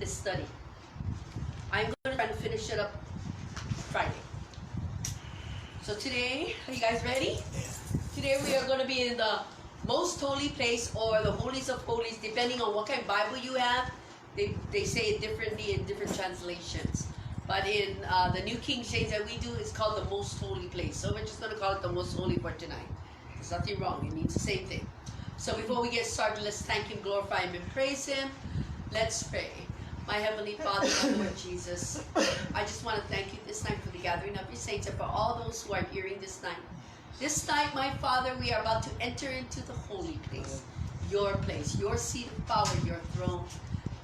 this study. I'm going to try to finish it up Friday. So today, are you guys ready? Today we are going to be in the most holy place, or the holies of holies, depending on what kind of Bible you have. They say it differently in different translations. But in the New King James that we do, it's called the most holy place. So we're just going to call it the most holy for tonight. There's nothing wrong. It means the same thing. So before we get started, let's thank Him, glorify Him, and praise Him. Let's pray. My Heavenly Father, my Lord Jesus, I just want to thank you this night for the gathering of your saints and for all those who are hearing this night. This night, my Father, we are about to enter into the holy place, your seat of power, your throne.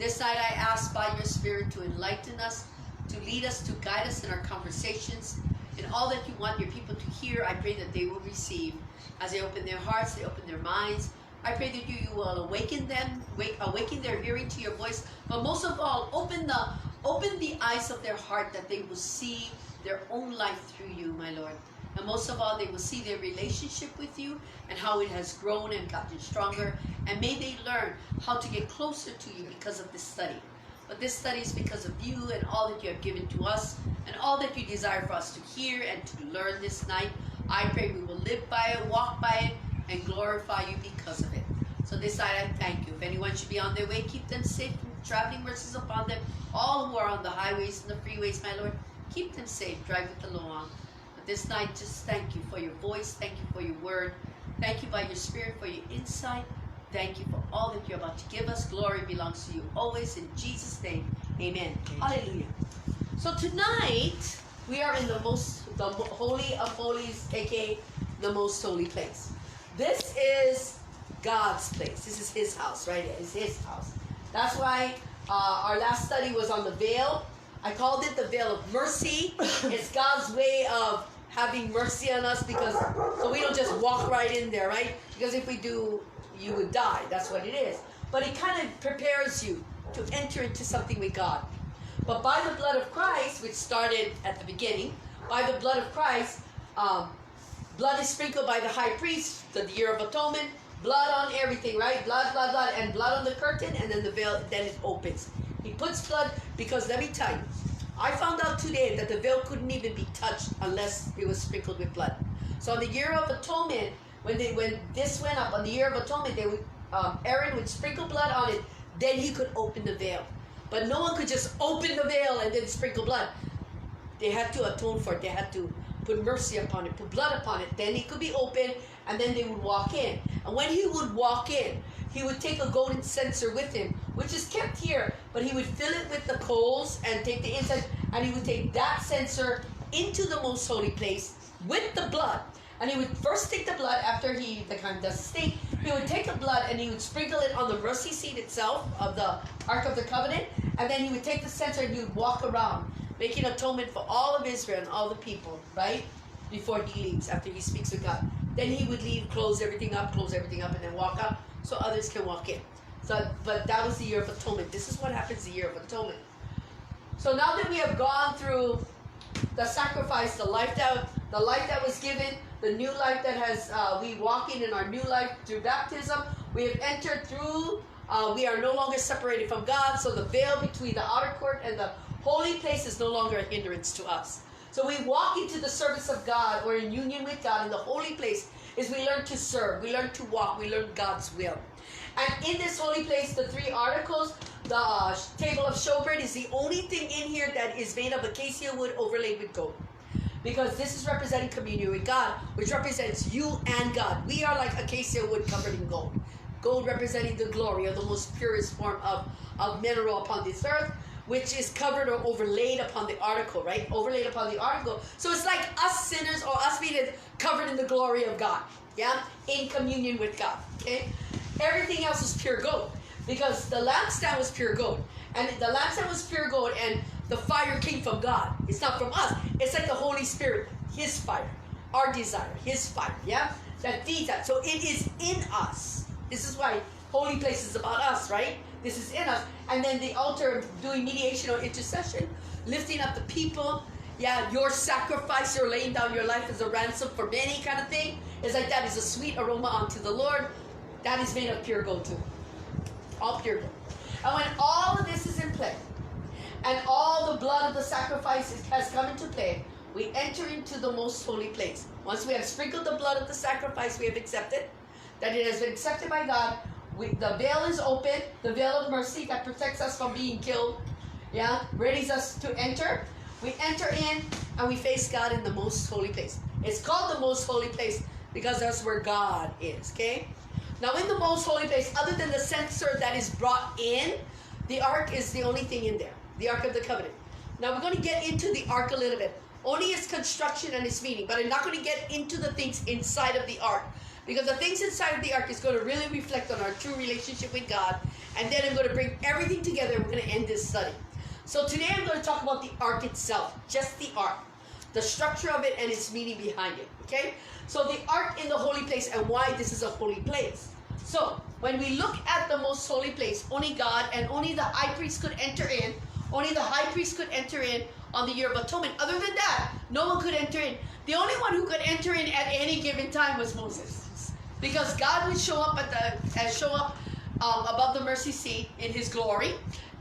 This night I ask by your Spirit to enlighten us, to lead us, to guide us in our conversations, and all that you want your people to hear. I pray that they will receive. As they open their hearts, they open their minds, I pray that you will awaken them, awaken their hearing to your voice, but most of all, open the eyes of their heart, that they will see their own life through you, my Lord. And most of all, they will see their relationship with you and how it has grown and gotten stronger. And may they learn how to get closer to you because of this study. But this study is because of you and all that you have given to us and all that you desire for us to hear and to learn this night. I pray we will live by it, walk by it, and glorify you because of it. So this night I thank you. If anyone should be on their way, keep them safe, traveling mercies upon them. All who are on the highways and the freeways, my Lord, keep them safe, drive with the Lord. But this night, just thank you for your voice, thank you for your word, thank you by your Spirit for your insight, thank you for all that you're about to give us. Glory belongs to you always, in Jesus' name, amen. Hallelujah. So tonight, we are in the Holy of Holies, aka the most holy place. This is God's place. This is His house, right? It's His house. That's why our last study was on the veil. I called it the veil of mercy. It's God's way of having mercy on us, because so we don't just walk right in there, right? Because if we do, you would die. That's what it is. But it kind of prepares you to enter into something with God. But by the blood of Christ, which started at the beginning, by the blood of Christ, blood is sprinkled by the high priest, the year of atonement, blood on everything, right? Blood, and blood on the curtain, and then the veil, then it opens. He puts blood, because let me tell you, I found out today that the veil couldn't even be touched unless it was sprinkled with blood. So on the year of atonement, when this went up, on the year of atonement, they would Aaron would sprinkle blood on it, then he could open the veil. But no one could just open the veil and then sprinkle blood. They had to atone for it. They had to put mercy upon it, put blood upon it. Then it could be open, and then they would walk in. And when he would walk in, he would take a golden censer with him, which is kept here, but he would fill it with the coals and take the incense, and he would take that censer into the most holy place with the blood. And he would first take the blood after the kind does the stink. He would take the blood and he would sprinkle it on the mercy seat itself of the Ark of the Covenant, and then he would take the censer and he would walk around, making atonement for all of Israel and all the people, right? Before he leaves, after he speaks with God. Then he would leave, close everything up, and then walk out so others can walk in. So, but that was the year of atonement. This is what happens the year of atonement. So now that we have gone through the sacrifice, the life that was given, the new life that has we walk in our new life through baptism, we have entered through. We are no longer separated from God, so the veil between the outer court and the holy place is no longer a hindrance to us. So we walk into the service of God, or in union with God in the holy place, is we learn to serve, we learn to walk, we learn God's will. And in this holy place, the three articles, the table of showbread is the only thing in here that is made of acacia wood overlaid with gold. Because this is representing communion with God, which represents you and God. We are like acacia wood covered in gold. Gold representing the glory of the most purest form of mineral upon this earth, which is covered or overlaid upon the article, right? Overlaid upon the article. So it's like us sinners, or us being covered in the glory of God, yeah? In communion with God, okay? Everything else is pure gold, because the lampstand was pure gold. And the lampstand was pure gold, and the fire came from God. It's not from us. It's like the Holy Spirit, His fire, our desire, His fire, yeah? That feeds that. So it is in us. This is why holy place is about us, right? This is in us. And then the altar doing mediation or intercession, lifting up the people. Yeah, your sacrifice, you're laying down your life as a ransom for many kind of thing. It's like that is a sweet aroma unto the Lord. That is made of pure gold too. All pure gold. And when all of this is in play, and all the blood of the sacrifice has come into play, we enter into the most holy place. Once we have sprinkled the blood of the sacrifice, we have accepted that it has been accepted by God. The veil is open, the veil of mercy that protects us from being killed, readies us to enter. We enter in and we face God in the most holy place. It's called the most holy place because that's where God is, okay? Now in the most holy place, other than the censer that is brought in, the ark is the only thing in there, the Ark of the Covenant. Now we're going to get into the ark a little bit. Only its construction and its meaning, but I'm not going to get into the things inside of the ark, because the things inside of the ark is going to really reflect on our true relationship with God, and then I'm going to bring everything together. We're going to end this study. So today I'm going to talk about the ark itself, just the ark, the structure of it and its meaning behind it, okay? So the ark in the holy place and why this is a holy place. So when we look at the most holy place, only God and only the high priest could enter in. Only the high priest could enter in on the Year of Atonement. Other than that, no one could enter in. The only one who could enter in at any given time was Moses, because God would show up above the mercy seat in His glory,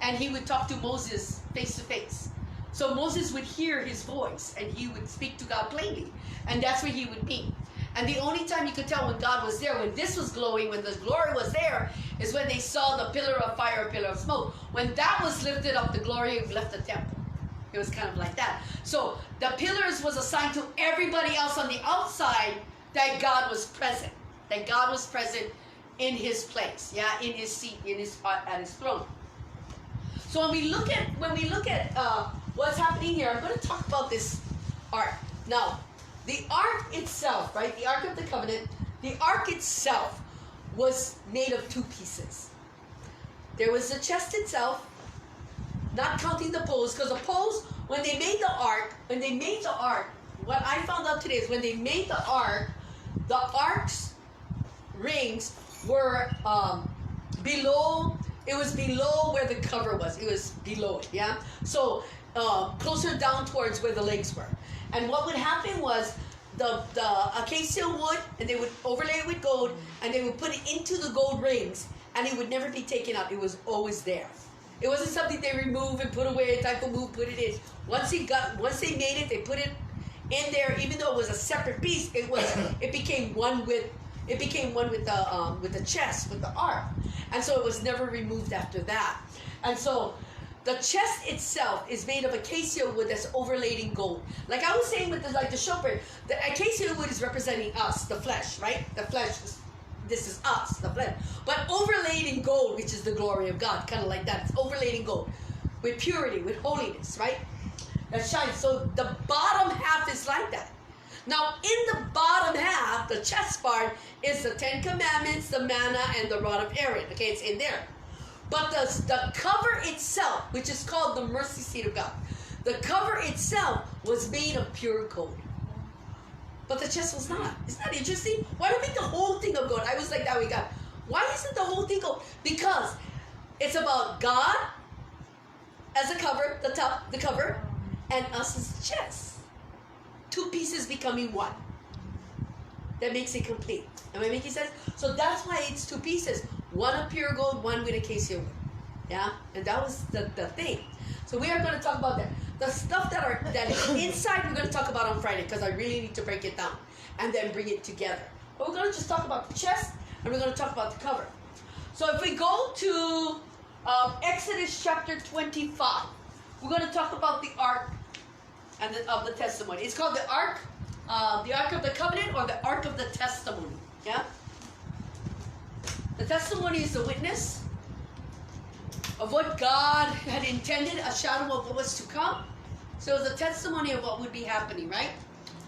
and He would talk to Moses face to face. So Moses would hear His voice, and he would speak to God plainly, and that's where he would be. And the only time you could tell when God was there, when this was glowing, when the glory was there, is when they saw the pillar of fire, pillar of smoke. When that was lifted up, the glory left the temple. It was kind of like that. So the pillars was assigned to everybody else on the outside, that God was present. That God was present in His place, in His seat, at His throne. So when we look at what's happening here, I'm going to talk about this ark. Now, the ark itself, right? The Ark of the Covenant, the ark itself was made of two pieces. There was the chest itself, not counting the poles, because the poles, when they made the ark, what I found out today is when they made the ark's rings were below. It was below where the cover was. It was below it, So closer down towards where the legs were. And what would happen was the acacia wood, and they would overlay it with gold, and they would put it into the gold rings, and it would never be taken out. It was always there. It wasn't something they remove and put away, type of move, put it in. Once they made it, they put it in there. Even though it was a separate piece, it became one with the chest, with the ark, and so it was never removed after that. And so the chest itself is made of acacia wood that's overlaid in gold. Like I was saying with the showbread, the acacia wood is representing us, the flesh, right? The flesh, this is us, the flesh. But overlaid in gold, which is the glory of God, kind of like that. It's overlaid in gold with purity, with holiness, right? That shines. So the bottom half is like that. Now, in the bottom half, the chest part, is the 10 Commandments, the manna, and the rod of Aaron. Okay, it's in there. But the cover itself, which is called the mercy seat of God, the cover itself was made of pure gold. But the chest was not. Isn't that interesting? Why don't we make the whole thing of gold? I was like that with God. Why isn't the whole thing gold? Because it's about God as the cover, the top, the cover, and us as the chest. Two pieces becoming one. That makes it complete. Am I making sense? So that's why it's two pieces. One of pure gold, one with acacia wood. And that was the thing. So we are going to talk about that. The stuff that is inside, we're going to talk about on Friday, because I really need to break it down and then bring it together. But we're going to just talk about the chest, and we're going to talk about the cover. So if we go to Exodus chapter 25, we're going to talk about the ark and of the testimony. It's called the ark of the covenant, or the ark of the testimony. The testimony is the witness of what God had intended, a shadow of what was to come. So it's a testimony of what would be happening, right?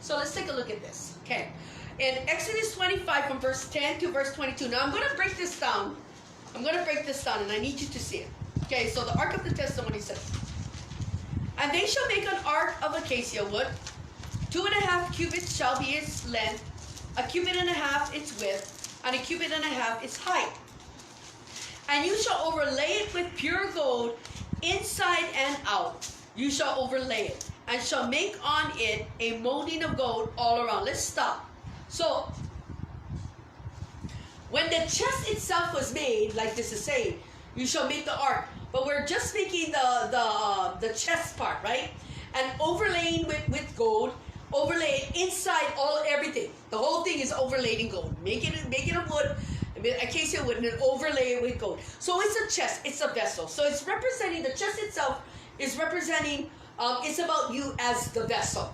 So let's take a look at this. Okay. In Exodus 25 from verse 10 to verse 22. Now I'm going to break this down. And I need you to see it. Okay, so the ark of the testimony says, "And they shall make an ark of acacia wood. 2.5 cubits shall be its length, 1.5 cubits its width, and 1.5 cubits its height. And you shall overlay it with pure gold, inside and out. You shall overlay it, and shall make on it a molding of gold all around." Let's stop. So, when the chest itself was made, like this is saying, you shall make the ark. But we're just making the the chest part, right? And overlaying with gold, overlay inside everything. The whole thing is overlaid in gold. Make it of wood, acacia wood, and then overlay it with gold. So it's a chest, it's a vessel. So it's representing, the chest itself is representing, it's about you as the vessel.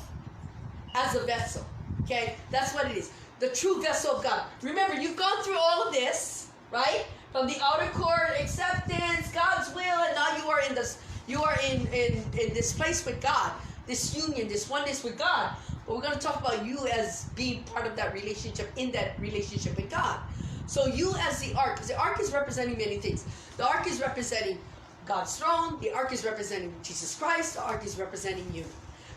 As a vessel. Okay? That's what it is. The true vessel of God. Remember, you've gone through all of this, right? From the outer court, acceptance, God's will, and now you are in this. You are in this place with God, this union, this oneness with God. But we're going to talk about you as being part of that relationship, in that relationship with God. So you as the ark, because the ark is representing many things. The ark is representing God's throne. The ark is representing Jesus Christ. The ark is representing you.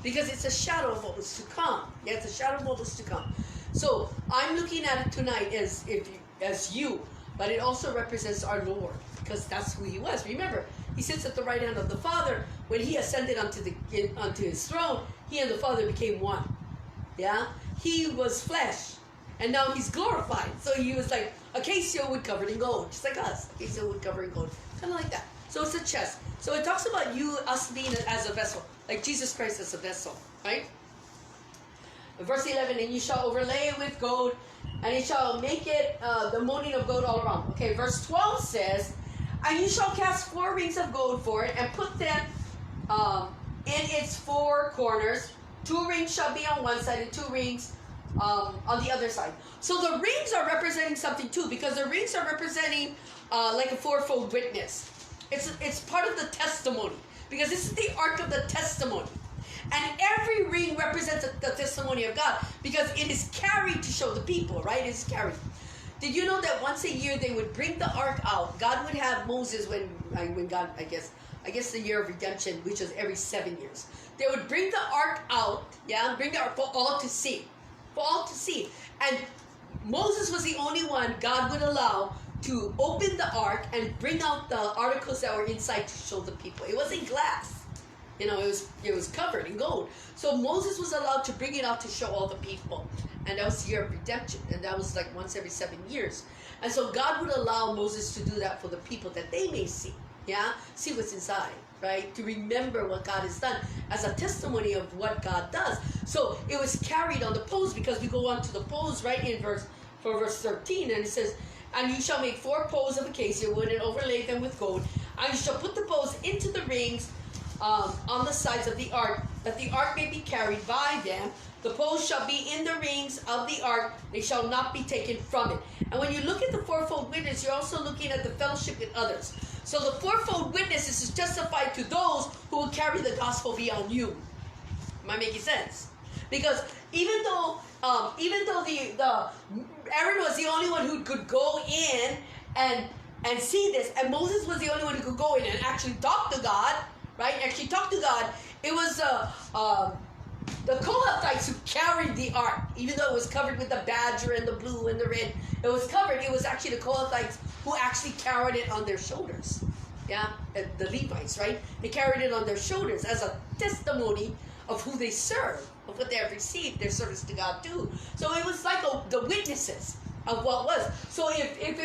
Because it's a shadow of what was to come. Yeah, it's a shadow of what was to come. So I'm looking at it tonight as you, but it also represents our Lord, because that's who he was. Remember, he sits at the right hand of the Father. When he ascended onto his throne, he and the Father became one. Yeah? He was flesh, and now he's glorified. So he was like acacia wood covered in gold, just like us. Acacia wood covered in gold. Kind of like that. So it's a chest. So it talks about you, us being as a vessel, like Jesus Christ as a vessel, right? Verse 11, and you shall overlay it with gold, and you shall make it the molding of gold all around. Okay, verse 12 says, and you shall cast 4 rings of gold for it, and put them in its 4 corners. 2 rings shall be on one side, and 2 rings on the other side. So the rings are representing something too, because the rings are representing like a fourfold witness. It's part of the testimony, because this is the ark of the testimony. And every ring represents the testimony of God, because it is carried to show the people, right? It's carried. Did you know that once a year they would bring the ark out? God would have Moses when God, I guess the year of redemption, which was every 7 years. They would bring the ark out, yeah, bring the ark for all to see. For all to see. And Moses was the only one God would allow to open the ark and bring out the articles that were inside to show the people. It wasn't glass. You know, it was covered in gold. So Moses was allowed to bring it out to show all the people. And that was the year of redemption. And that was like once every 7 years. And so God would allow Moses to do that for the people, that they may see. Yeah? See what's inside, right? To remember what God has done as a testimony of what God does. So it was carried on the poles, because we go on to the poles right in verse 13. And it says, and you shall make 4 poles of acacia wood and overlay them with gold. And you shall put the poles into the rings on the sides of the ark, that the ark may be carried by them. The poles shall be in the rings of the ark, they shall not be taken from it. And when you look at the fourfold witness, you're also looking at the fellowship with others. So the fourfold witness is justified to those who will carry the gospel beyond you. Am I making sense? Because even though the Aaron was the only one who could go in and see this, and Moses was the only one who could go in and actually talk to God, right? Actually talk to God. It was the Kohathites who carried the ark, even though it was covered with the badger and the blue and the red. It was covered. It was actually the Kohathites who actually carried it on their shoulders. Yeah, the Levites, right? They carried it on their shoulders as a testimony of who they serve, of what they have received, their service to God too. So it was like the witnesses of what was. So if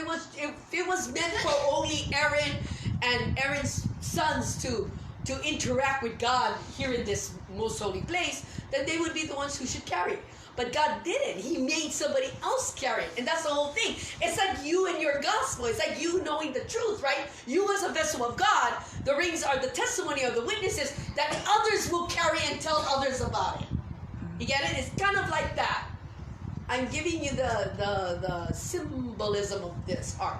it was meant for only Aaron and Aaron's sons to interact with God here in this most holy place, then they would be the ones who should carry it. But God didn't. He made somebody else carry it. And that's the whole thing. It's like you and your gospel. It's like you knowing the truth, right? You as a vessel of God, the rings are the testimony of the witnesses that others will carry and tell others about it. You get it? It's kind of like that. I'm giving you the symbolism of this art,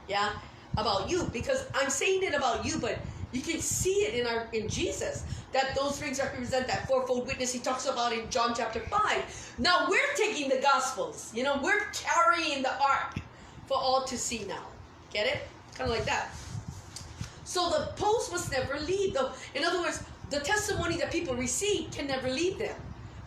yeah, about you, because I'm saying it about you, but you can see it in Jesus, that those rings represent that fourfold witness he talks about in John chapter 5. Now we're taking the Gospels, we're carrying the ark for all to see now. Get it? Kind of like that. So the post must never leave. In other words, the testimony that people receive can never leave them.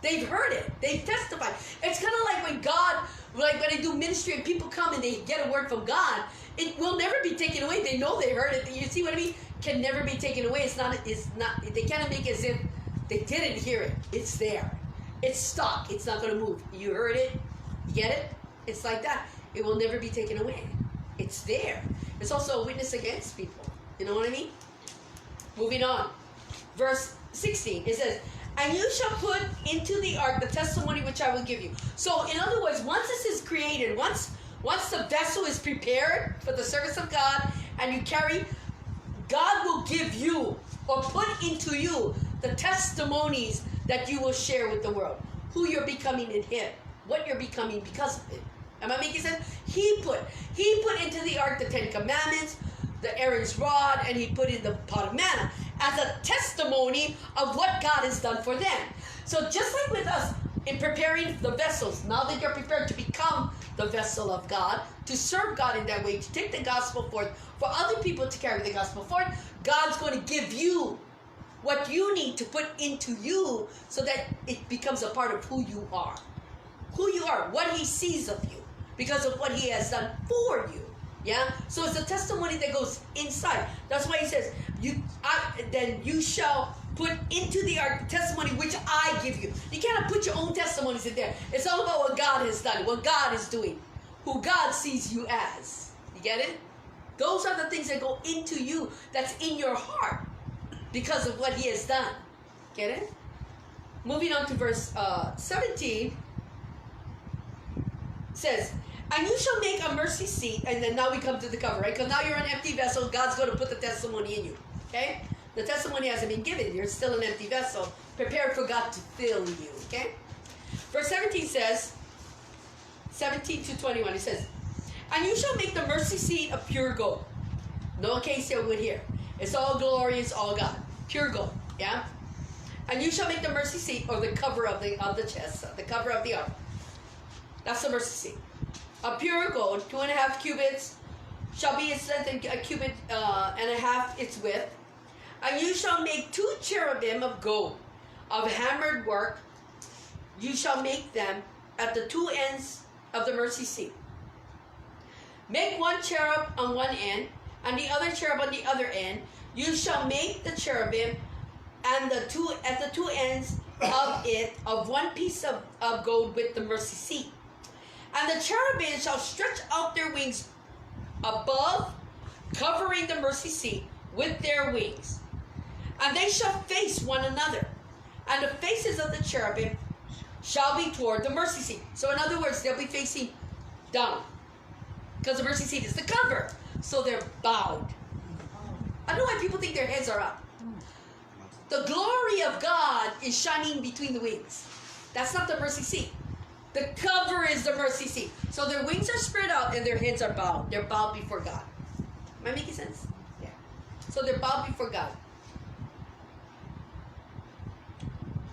They've heard it. They've testified. It's kind of like when God, when I do ministry and people come and they get a word from God, it will never be taken away. They know they heard it. You see what I mean? Can never be taken away. It's not, they cannot make it as if they didn't hear it. It's there. It's stuck. It's not going to move. You heard it. You get it? It's like that. It will never be taken away. It's there. It's also a witness against people. You know what I mean? Moving on. verse 16, it says, and you shall put into the ark the testimony which I will give you. So in other words, once this is created, once the vessel is prepared for the service of God, and you carry, God will give you or put into you the testimonies that you will share with the world. Who you're becoming in Him. What you're becoming because of it. Am I making sense? He put into the ark the 10 commandments, the Aaron's rod, and he put in the pot of manna as a testimony of what God has done for them. So just like with us in preparing the vessels, now that you're prepared to become the vessel of God, to serve God in that way, to take the gospel forth, for other people to carry the gospel forth, God's going to give you what you need to put into you so that it becomes a part of who you are. Who you are, what He sees of you, because of what He has done for you. Yeah? So it's a testimony that goes inside. That's why He says, then you shall put into the ark testimony which I give you. You cannot put your own testimonies in there. It's all about what God has done, what God is doing, who God sees you as. You get it? Those are the things that go into you, that's in your heart, because of what He has done. Get it? Moving on to verse 17, says, and you shall make a mercy seat, and then now we come to the cover, right? Because now you're an empty vessel, God's going to put the testimony in you, okay? The testimony hasn't been given, you're still an empty vessel, prepared for God to fill you, okay? Verse 17 says, 17 to 21, it says, and you shall make the mercy seat of pure gold. No acacia wood here. It's all glorious, all God. Pure gold, yeah? And you shall make the mercy seat, or the cover of the chest, the cover of the ark. That's the mercy seat. A pure gold, 2.5 cubits, shall be its length, and a cubit and a half its width. And you shall make 2 cherubim of gold, of hammered work. You shall make them at the 2 ends of the mercy seat. Make 1 cherub on one end, and the other cherub on the other end. You shall make the cherubim and at the 2 ends of it of 1 piece of gold with the mercy seat. And the cherubim shall stretch out their wings above, covering the mercy seat with their wings. And they shall face one another. And the faces of the cherubim shall be toward the mercy seat. So in other words, they'll be facing down. Because the mercy seat is the cover. So they're bowed. I don't know why people think their heads are up. The glory of God is shining between the wings. That's not the mercy seat. The cover is the mercy seat. So their wings are spread out and their heads are bowed. They're bowed before God. Am I making sense? Yeah. So they're bowed before God.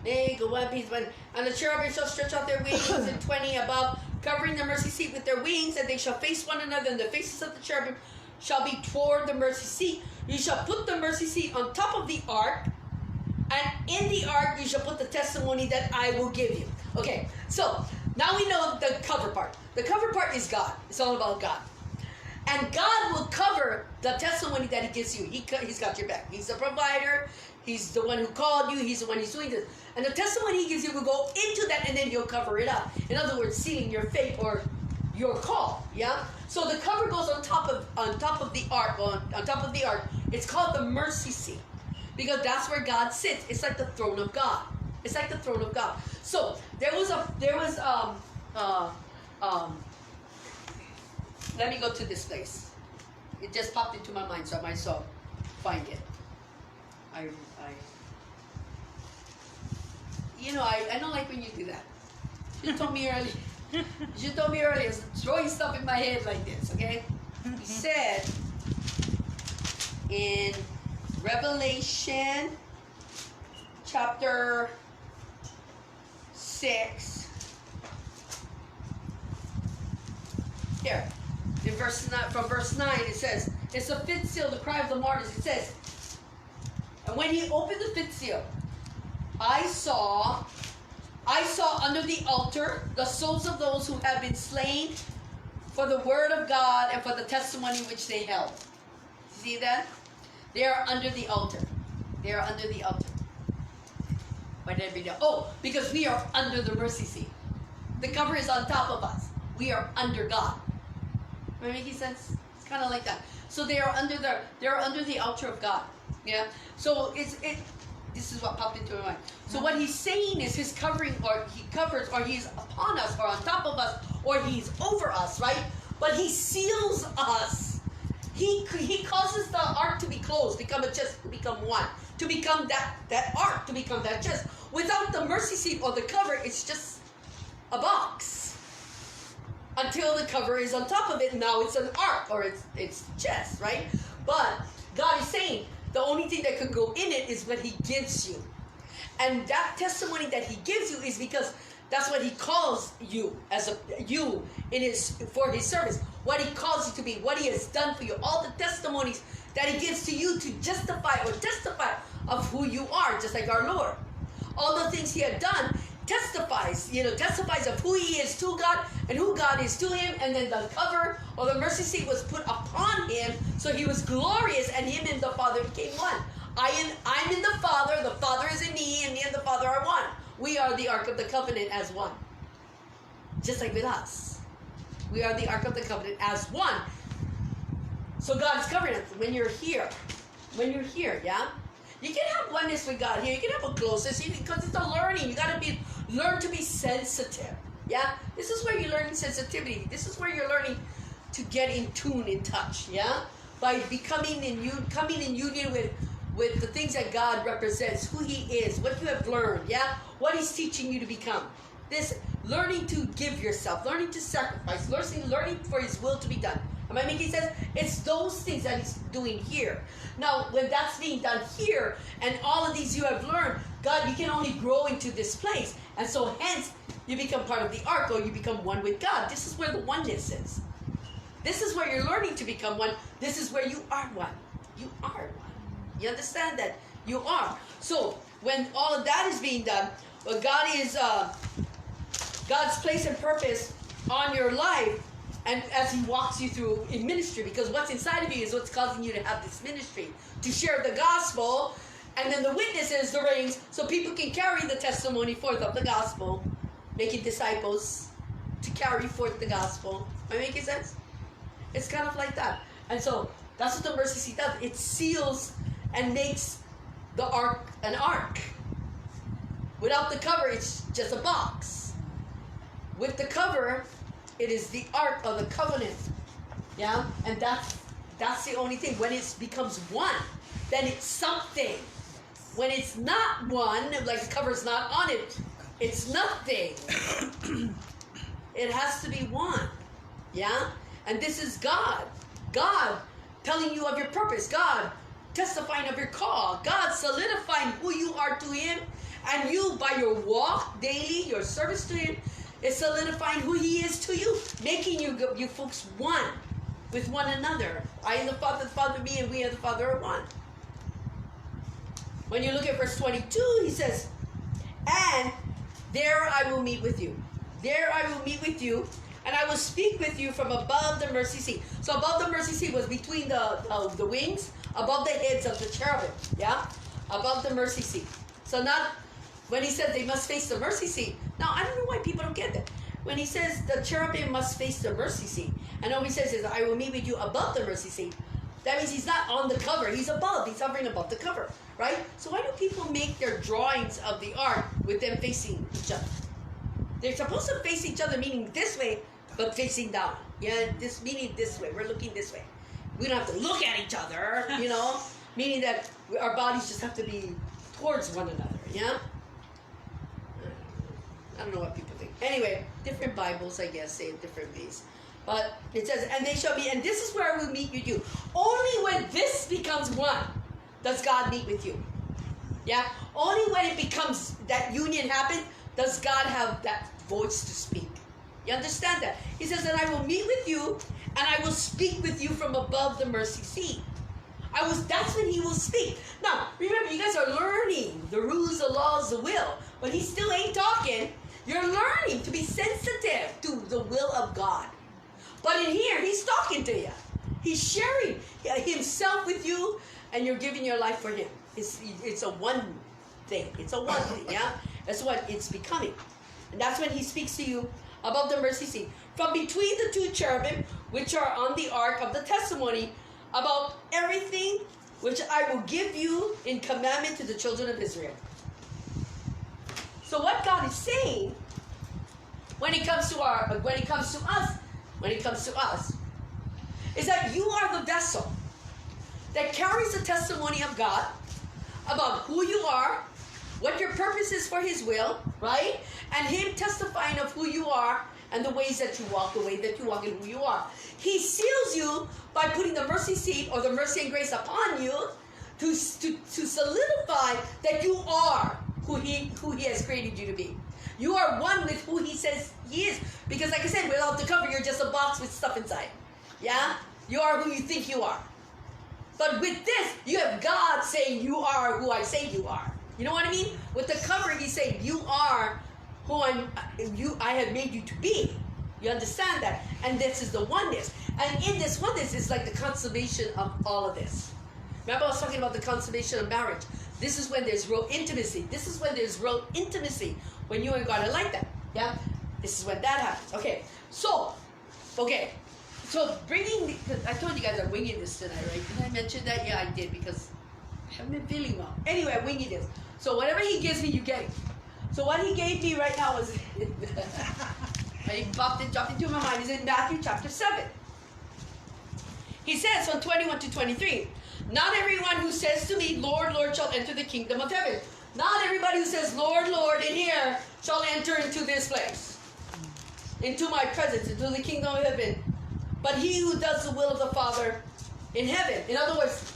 And the cherubim shall stretch out their wings and 20 above, covering the mercy seat with their wings, and they shall face one another, and the faces of the cherubim shall be toward the mercy seat. You shall put the mercy seat on top of the ark, and in the ark you shall put the testimony that I will give you. Okay, so now we know the cover part. The cover part is God. It's all about God. And God will cover the testimony that He gives you. He's got your back. He's the provider. He's the one who called you. He's the one who's doing this. And the testimony He gives you will go into that, and then He'll cover it up. In other words, sealing your faith or your call. Yeah. So the cover goes on top of the ark. On top of the ark, it's called the mercy seat, because that's where God sits. It's like the throne of God. It's like the throne of God. So there was let me go to this place. It just popped into my mind, so I might as well find it. I don't like when you do that. You told me earlier. You told me earlier, throwing stuff in my head like this, okay? He said in Revelation chapter 6, here, in verse 9, from verse 9, it says, it's the 5th seal, the cry of the martyrs. It says, and when He opened the 5th seal, I saw under the altar the souls of those who have been slain for the word of God and for the testimony which they held. See that? They are under the altar. They are under the altar. Why did I read that? Oh, because we are under the mercy seat. The cover is on top of us. We are under God. Am I making sense? It's kind of like that. So they are under the altar of God. Yeah. So this is what popped into my mind. So what he's saying is his covering, or he covers, or he's upon us, or on top of us, or he's over us, right? But he seals us. He causes the ark to be closed, become a chest, to become one, to become that ark, to become that chest. Without the mercy seat or the cover, it's just a box. Until the cover is on top of it, now it's an ark, or it's chest, right? But God is saying the only thing that could go in it is what he gives you. And that testimony that he gives you is because that's what he calls you for his service. What he calls you to be, what he has done for you, all the testimonies that he gives to you to justify or testify of who you are, just like our Lord. All the things he had done testifies of who he is to God and who God is to him, and then the cover or the mercy seat was put upon him, so he was glorious, and him and the Father became one. I'm in the Father is in me, and me and the Father are one. We are the Ark of the Covenant as one. Just like with us. We are the Ark of the Covenant as one. So God's covering us when you're here. When you're here, yeah? You can have oneness with God here. You can have a closeness because it's a learning. You got to learn to be sensitive. Yeah? This is where you're learning sensitivity. This is where you're learning to get in tune, in touch. Yeah? By coming in union with the things that God represents, who he is, what you have learned. Yeah? What he's teaching you to become. This learning to give yourself, learning to sacrifice, learning for his will to be done. Am I making sense? It's those things that he's doing here. Now, when that's being done here, and all of these you have learned, God, you can only grow into this place. And so hence, you become part of the ark, or you become one with God. This is where the oneness is. This is where you're learning to become one. This is where you are one. You are one. You understand that? You are. So, when all of that is being done, well, God's place and purpose on your life, and as he walks you through in ministry, because what's inside of you is what's causing you to have this ministry, to share the gospel, and then the witnesses, the rings, so people can carry the testimony forth of the gospel, making disciples to carry forth the gospel. Am I making sense? It's kind of like that. And so that's what the mercy seat does. It seals and makes the ark an ark. Without the cover, it's just a box. With the cover, it is the ark of the covenant. Yeah? And that's the only thing. When it becomes one, then it's something. When it's not one, like the cover's not on it, it's nothing. It has to be one. Yeah? And this is God. God telling you of your purpose. God testifying of your call. God solidifying who you are to him. And you, by your walk daily, your service to him, is solidifying who he is to you. Making you folks one with one another. I and the Father me, and we and the Father are one. When you look at verse 22, he says, and there I will meet with you. There I will meet with you, and I will speak with you from above the mercy seat. So above the mercy seat was between the wings, above the heads of the cherubim. Yeah? Above the mercy seat. So not, when he said they must face the mercy seat. Now, I don't know why people don't get that. When he says the cherubim must face the mercy seat, and all he says is, I will meet with you above the mercy seat. That means he's not on the cover. He's above. He's hovering above the cover. Right? So why do people make their drawings of the ark with them facing each other? They're supposed to face each other, meaning this way, but facing down. Yeah, this meaning this way. We're looking this way. We don't have to look at each other, meaning that our bodies just have to be towards one another. Yeah? I don't know what people think. Anyway, different Bibles, I guess, say it different ways. But it says, and they shall be, and this is where I will meet with you. Only when this becomes one does God meet with you. Yeah? Only when it becomes, that union happens, does God have that voice to speak. You understand that? He says, and I will meet with you, and I will speak with you from above the mercy seat. That's when he will speak. Now, remember, you guys are learning the rules, the laws, the will. But he still ain't talking. You're learning to be sensitive to the will of God. But in here, he's talking to you. He's sharing himself with you, and you're giving your life for him. It's a one thing. It's a one thing, yeah? That's what it's becoming. And that's when he speaks to you above the mercy seat. From between the two cherubim, which are on the ark of the testimony, about everything which I will give you in commandment to the children of Israel. So what God is saying, when it comes to us, is that you are the vessel that carries the testimony of God about who you are, what your purpose is for His will, right? And Him testifying of who you are and the ways that you walk, the way that you walk and who you are. He seals you by putting the mercy seat or the mercy and grace upon you to solidify that you are who He has created you to be. You are one with who He says He is. Because like I said, without the cover, you're just a box with stuff inside. Yeah? You are who you think you are. But with this, you have God saying you are who I say you are. You know what I mean? With the cover, He's saying you are who I have made you to be. You understand that? And this is the oneness. And in this oneness is like the consummation of all of this. Remember I was talking about the consummation of marriage. This is when there's real intimacy. This is when there's real intimacy. When you and God are like that. Yeah? This is when that happens. Okay. So bringing, I told you guys I'm winging this tonight, right? Did I mention that? Yeah, I did, because I haven't been feeling well. Anyway, I'm winging this. So whatever He gives me, you get it. So what He gave me right now is, He dropped into my mind, is in Matthew chapter 7. He says from 21 to 23, not everyone who says to me, Lord, Lord, shall enter the kingdom of heaven. Not everybody who says, Lord, Lord, in here shall enter into this place, into my presence, into the kingdom of heaven. But he who does the will of the Father in heaven. In other words,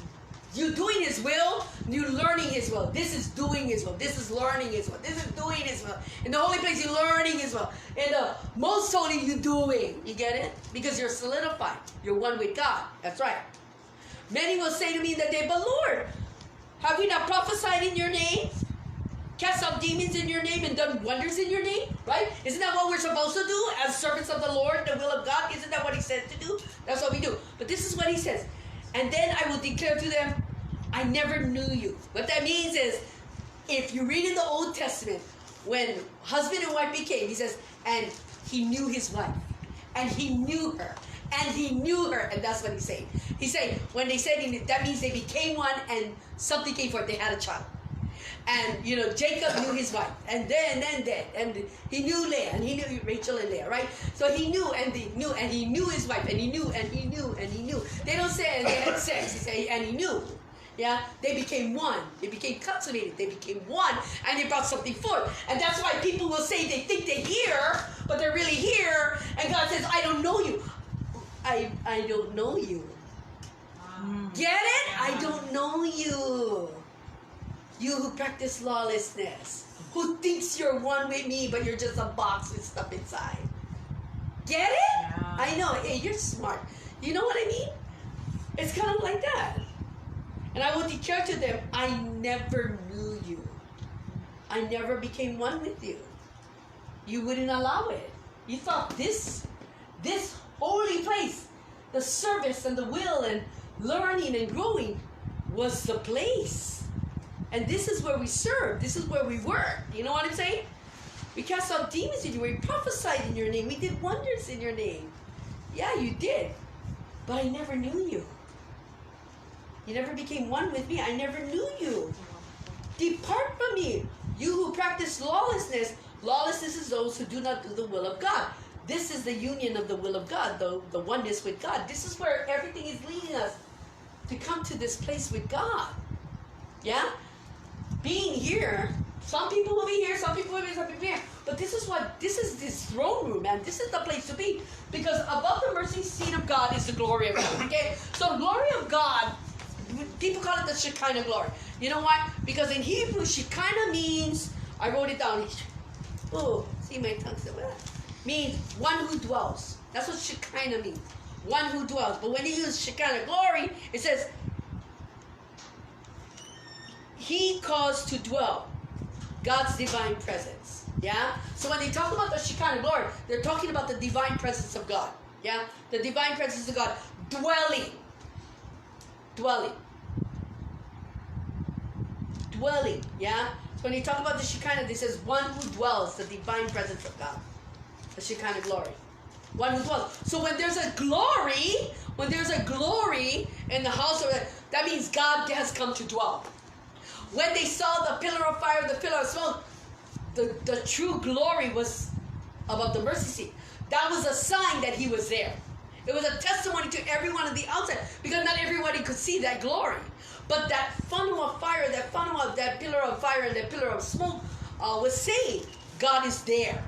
you doing His will, you learning His will. This is doing His will. This is learning His will. This is doing His will. In the holy place, you're learning His will. In the most holy, you're doing. You get it? Because you're solidified. You're one with God. That's right. Many will say to me in that day, but Lord, have we not prophesied in your name? Cast out demons in your name and done wonders in your name? Right? Isn't that what we're supposed to do as servants of the Lord, the will of God? Isn't that what He said to do? That's what we do. But this is what He says. And then I will declare to them, I never knew you. What that means is, if you read in the Old Testament, when husband and wife became, He says, and he knew his wife. And he knew her. And he knew her. And that's what He's saying. He's saying, when they said, that means they became one and something came forth. They had a child. And, Jacob knew his wife. And he knew Leah. And he knew Rachel and Leah, right? So he knew, and he knew his wife. And he knew, and he knew, and he knew. They don't say, and they had sex. They say, and he knew. Yeah? They became one. They became consummated. They became one. And they brought something forth. And that's why people will say they think they hear, but they're really here. And God says, I don't know you. I don't know you. Get it? I don't know you. You who practice lawlessness, who thinks you're one with me, but you're just a box with stuff inside. Get it? Yeah. I know. Hey, you're smart. You know what I mean? It's kind of like that. And I will declare to them, I never knew you. I never became one with you. You wouldn't allow it. You thought this holy place, the service and the will and learning and growing was the place. And this is where we serve. This is where we work. You know what I'm saying? We cast out demons in you. We prophesied in your name. We did wonders in your name. Yeah, you did. But I never knew you. You never became one with me. I never knew you. Depart from me, you who practice lawlessness. Lawlessness is those who do not do the will of God. This is the union of the will of God, the oneness with God. This is where everything is leading us to come to this place with God. Yeah? Being here, some people will be here, some people will be here. But this is this throne room, man. This is the place to be. Because above the mercy seat of God is the glory of God. Okay? So glory of God, people call it the Shekinah glory. You know why? Because in Hebrew, Shekinah means, I wrote it down. Oh, see my tongue said what? Means one who dwells. That's what Shekinah means. One who dwells. But when you use Shekinah glory, it says, He caused to dwell. God's divine presence. Yeah? So when they talk about the Shekinah glory, they're talking about the divine presence of God. Yeah? The divine presence of God dwelling. Dwelling. Dwelling. Yeah? So when you talk about the Shekinah, this says one who dwells, the divine presence of God. The Shekinah glory. One who dwells. So when there's a glory, when there's a glory in the house, that means God has come to dwell. When they saw the pillar of fire, the pillar of smoke, the true glory was above the mercy seat. That was a sign that he was there. It was a testimony to everyone on the outside, because not everybody could see that glory. But that funnel of fire, that pillar of fire and that pillar of smoke was saying, God is there.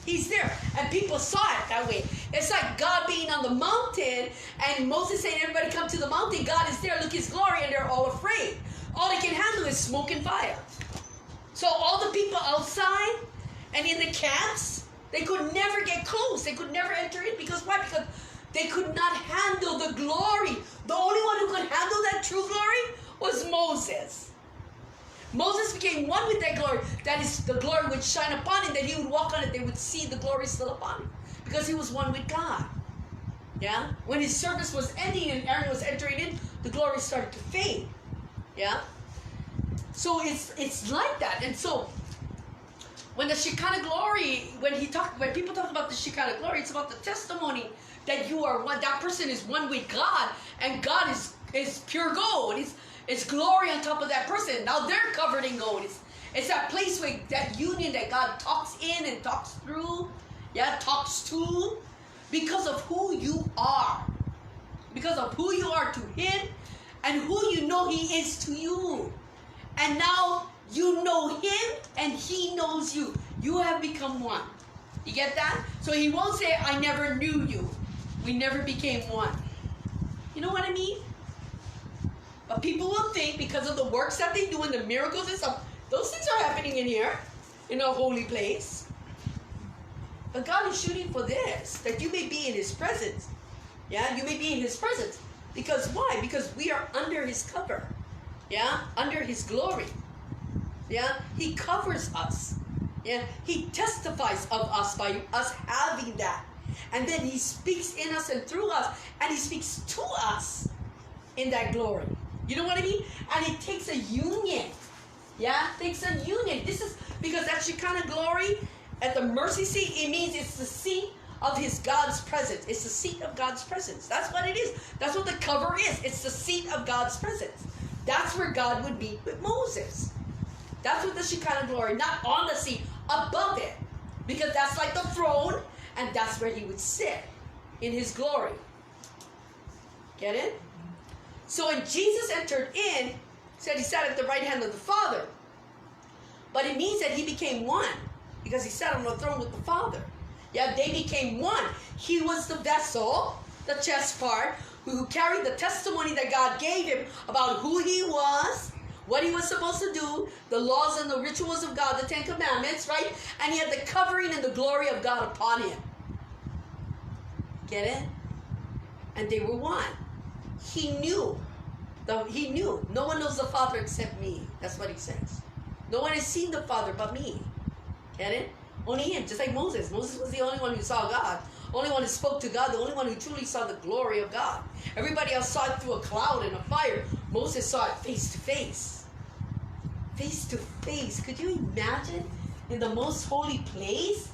He's there. And people saw it that way. It's like God being on the mountain and Moses saying, everybody come to the mountain. God is there. Look his glory. And they're all afraid. All they can handle is smoke and fire. So all the people outside and in the camps, they could never get close. They could never enter in. Because why? Because they could not handle the glory. The only one who could handle that true glory was Moses. Moses became one with that glory. That is, the glory would shine upon him, that he would walk on it. They would see the glory still upon him. Because he was one with God. Yeah? When his service was ending and Aaron was entering in, the glory started to fade. Yeah? So it's like that. And so, when the Shekinah glory, when people talk about the Shekinah glory, it's about the testimony that you are one. That person is one with God, and God is pure gold. It's glory on top of that person. Now they're covered in gold. It's that place where that union that God talks in and talks through, talks to, because of who you are. Because of who you are to him and who you know he is to you. And now you know him and he knows you. You have become one. You get that? So he won't say, I never knew you. We never became one. You know what I mean? But people will think, because of the works that they do and the miracles and stuff, those things are happening in here, in a holy place. But God is shooting for this, that you may be in his presence. Yeah, you may be in his presence. Because why? Because we are under his cover. Yeah, under his glory. Yeah, he covers us. Yeah, he testifies of us by us having that. And then he speaks in us and through us, and he speaks to us in that glory. You know what I mean? And it takes a union. Yeah? It takes a union. This is because that Shekinah glory at the mercy seat, it means it's the seat of God's presence. It's the seat of God's presence. That's what it is. That's what the cover is. It's the seat of God's presence. That's where God would meet with Moses. That's what the Shekinah glory, not on the seat, above it. Because that's like the throne, and that's where he would sit in his glory. Get it? So when Jesus entered in, said he sat at the right hand of the Father. But it means that he became one, because he sat on the throne with the Father. Yeah, they became one. He was the vessel, the chest part, who carried the testimony that God gave him about who he was, what he was supposed to do, the laws and the rituals of God, the 10 Commandments, right? And he had the covering and the glory of God upon him. Get it? And they were one. He knew. No one knows the Father except me. That's what he says. No one has seen the Father but me. Get it? Only him. Just like Moses. Moses was the only one who saw God. Only one who spoke to God. The only one who truly saw the glory of God. Everybody else saw it through a cloud and a fire. Moses saw it face to face. Face to face. Could you imagine? In the most holy place?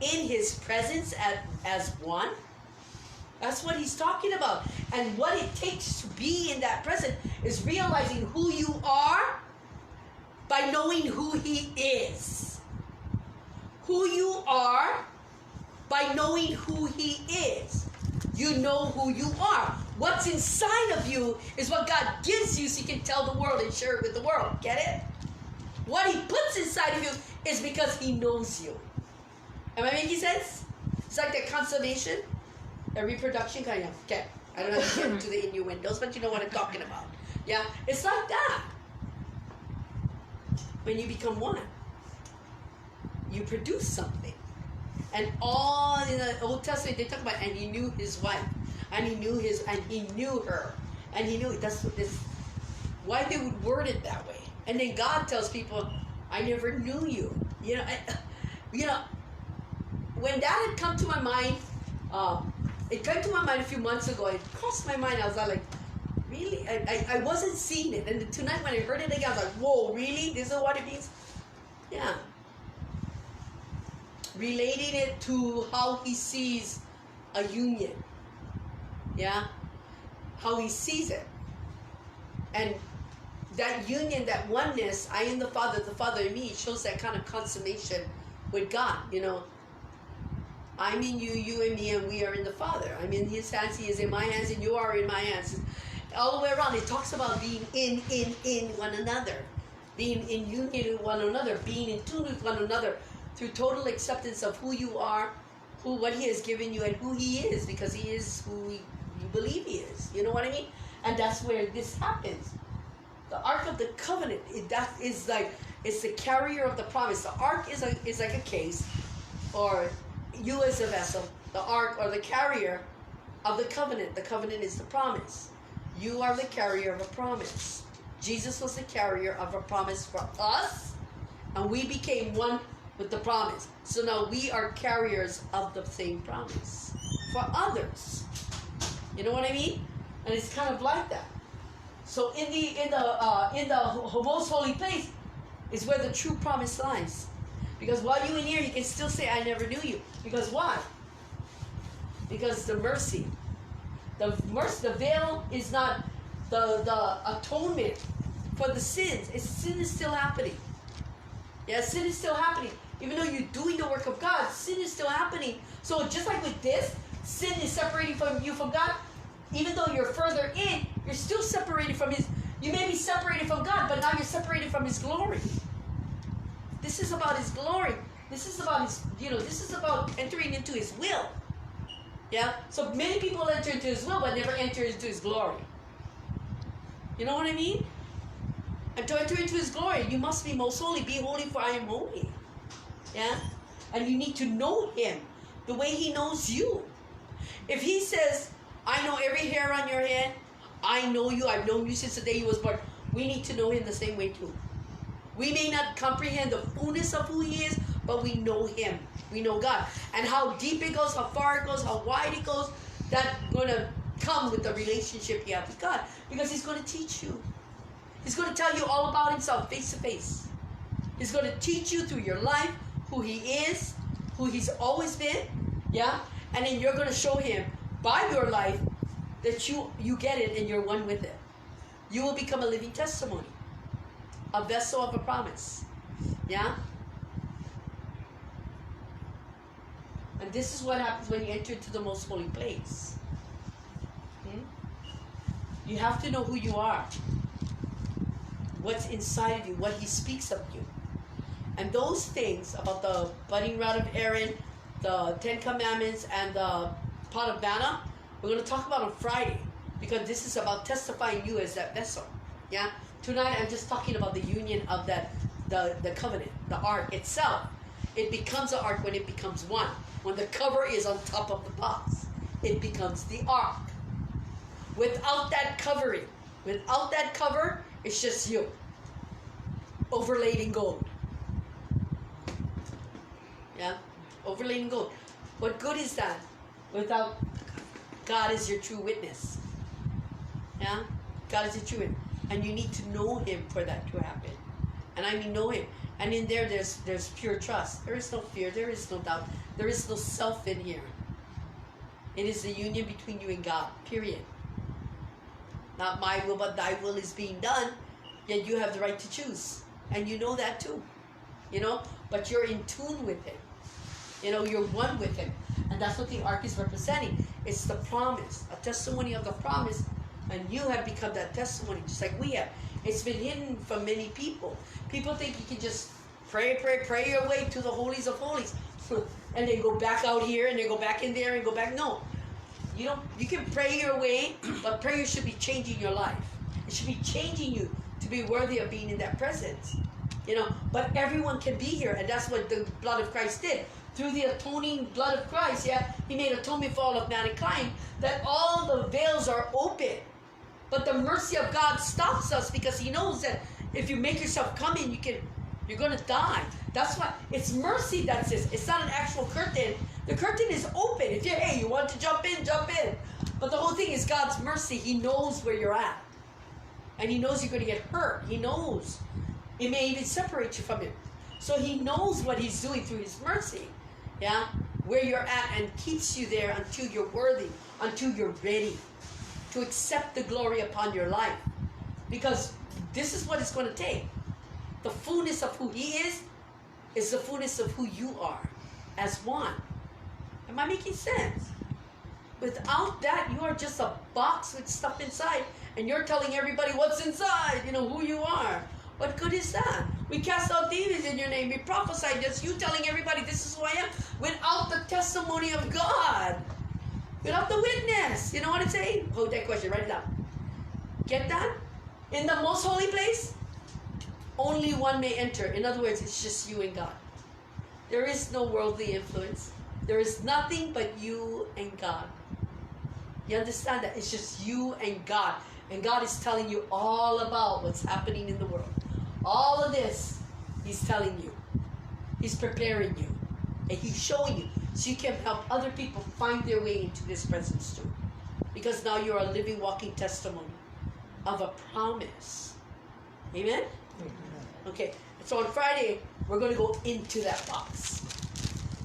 In his presence as one? That's what he's talking about. And what it takes to be in that presence is realizing who you are by knowing who he is. Who you are by knowing who he is. You know who you are. What's inside of you is what God gives you so you can tell the world and share it with the world. Get it? What he puts inside of you is because he knows you. Am I making sense? It's like that consummation. A reproduction kind of, okay, I don't have to get into the innuendos, but you know what I'm talking about. Yeah, it's like that. When you become one, you produce something. And all in the Old Testament, they talk about, and he knew his wife, and he knew her, and he knew, that's what this, why they would word it that way. And then God tells people, I never knew you. You know, when that had come to my mind, it came to my mind a few months ago. It crossed my mind. I was like, really? I wasn't seeing it. And tonight when I heard it again, I was like, whoa, really? This is what it means? Yeah. Relating it to how he sees a union. Yeah. how he sees it. And that union, that oneness, I in the Father in me, shows that kind of consummation with God, you know. I'm in you, you in me, and we are in the Father. I'm in his hands, he is in my hands, and you are in my hands. All the way around, it talks about being in one another. Being in union with one another, being in tune with one another through total acceptance of who you are, what he has given you, and who he is, because he is who you believe he is. You know what I mean? And that's where this happens. The Ark of the Covenant, it's the carrier of the promise. The Ark is like a case, or you as a vessel, the Ark or the carrier of the covenant. The covenant is the promise. You are the carrier of a promise. Jesus was the carrier of a promise for us, and we became one with the promise. So now we are carriers of the same promise for others. You know what I mean? And it's kind of like that. So in the most holy place is where the true promise lies. Because while you're in here, you can still say, I never knew you. Because why? Because the mercy. The veil is not the atonement for the sins. Sin is still happening. Yeah, sin is still happening. Even though you're doing the work of God, sin is still happening. So just like with this, sin is separating from you from God. Even though you're further in, you're still separated from his. You may be separated from God, but now you're separated from his glory. This is about his glory. This is about his, this is about entering into his will. Yeah? So many people enter into his will, but never enter into his glory. You know what I mean? And to enter into his glory, you must be most holy. Be holy, for I am holy. Yeah? And you need to know him the way he knows you. If he says, I know every hair on your head, I know you, I've known you since the day you was born, we need to know him the same way too. We may not comprehend the fullness of who he is, but we know him. We know God. And how deep it goes, how far it goes, how wide it goes, that's going to come with the relationship you have with God. Because he's going to teach you. He's going to tell you all about himself face to face. He's going to teach you through your life who he is, who he's always been. Yeah? And then you're going to show him by your life that you get it and you're one with it. You will become a living testimony. A vessel of a promise. Yeah? And this is what happens when you enter into the most holy place. You have to know who you are. What's inside of you. What he speaks of you. And those things about the budding rod of Aaron, the 10 Commandments, and the pot of manna, we're going to talk about on Friday. Because this is about testifying you as that vessel. Yeah? Tonight I'm just talking about the union of that, the covenant, the ark itself. It becomes an ark when it becomes one. When the cover is on top of the box, it becomes the ark. Without that covering, without that cover, it's just you. Overlaid in gold. Yeah? Overlaid in gold. What good is that without God as your true witness? Yeah? God is your true witness. And you need to know him for that to happen. And I mean know him. And in there's pure trust. There is no fear. There is no doubt. There is no self in here. It is the union between you and God. Period. Not my will, but thy will is being done. Yet you have the right to choose. And you know that too. But you're in tune with him. You're one with him. And that's what the ark is representing. It's the promise. A testimony of the promise. And you have become that testimony, just like we have. It's been hidden from many people. People think you can just pray your way to the holies of holies. And then go back out here, and then go back in there, and go back. No. You can pray your way, but prayer should be changing your life. It should be changing you to be worthy of being in that presence. But everyone can be here, and that's what the blood of Christ did. Through the atoning blood of Christ, he made atonement for all of mankind, that all the veils are open. But the mercy of God stops us because he knows that if you make yourself come in, you're going to die. That's why it's mercy that's this. It's not an actual curtain. The curtain is open. If you want to jump in, jump in. But the whole thing is God's mercy. He knows where you're at. And he knows you're going to get hurt. He knows. It may even separate you from him. So he knows what he's doing through his mercy. Yeah? Where you're at, and keeps you there until you're worthy, until you're ready. to accept the glory upon your life. Because this is what it's going to take. The fullness of who he is the fullness of who you are as one. Am I making sense? Without that, you are just a box with stuff inside, and you're telling everybody what's inside, who you are. What good is that? We cast out demons in your name. We prophesy, just you telling everybody this is who I am, without the testimony of God. Without the witness. You know what I'm saying? Hold that question, write it down. Get that? In the most holy place, only one may enter. In other words, it's just you and God. There is no worldly influence. There is nothing but you and God. You understand that? It's just you and God. And God is telling you all about what's happening in the world. All of this, he's telling you. He's preparing you. And he's showing you. So you can help other people find their way into this presence too. Because now you're a living, walking testimony of a promise. Amen? Okay. So on Friday, we're going to go into that box.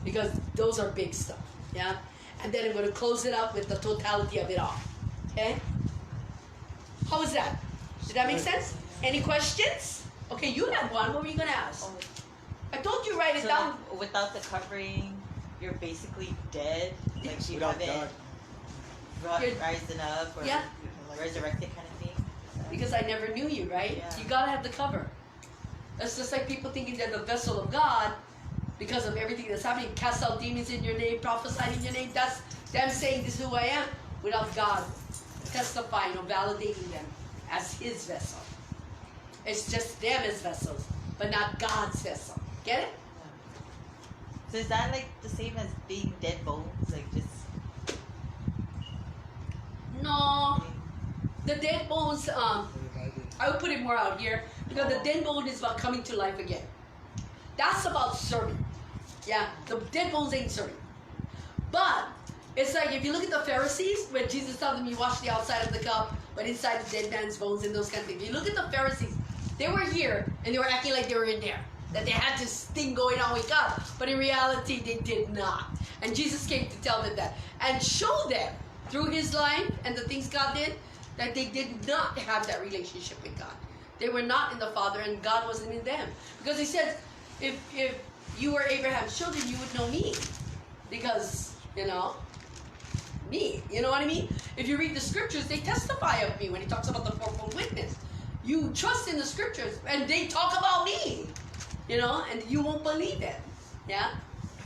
Because those are big stuff. Yeah? And then I'm going to close it up with the totality of it all. Okay? How was that? Did that make sense? Any questions? Okay, you had one. What were you going to ask? I told you write it down. Without the covering, you're basically dead. Like you Without haven't rising up or resurrected kind of thing. Because I never knew you, right? Yeah. You got to have the cover. That's just like people thinking they're the vessel of God because of everything that's happening. Cast out demons in your name, prophesy in your name. That's them saying this is who I am without God testifying or validating them as his vessel. It's just them as vessels, but not God's vessel. Get it? So is that like the same as being dead bones? Like just... No. The dead bones, I would put it more out here because the dead bone is about coming to life again. That's about serving. Yeah, the dead bones ain't serving. But it's like if you look at the Pharisees, when Jesus tells them you wash the outside of the cup, but inside the dead man's bones and those kind of things. You look at the Pharisees, they were here and they were acting like they were in there. That they had this thing going on with God. But in reality, they did not. And Jesus came to tell them that. And show them through his life and the things God did, that they did not have that relationship with God. They were not in the Father and God wasn't in them. Because he said, if you were Abraham's children, you would know me. Because, me. You know what I mean? If you read the scriptures, they testify of me when he talks about the fourfold witness. You trust in the scriptures and they talk about me. And you won't believe it. Yeah?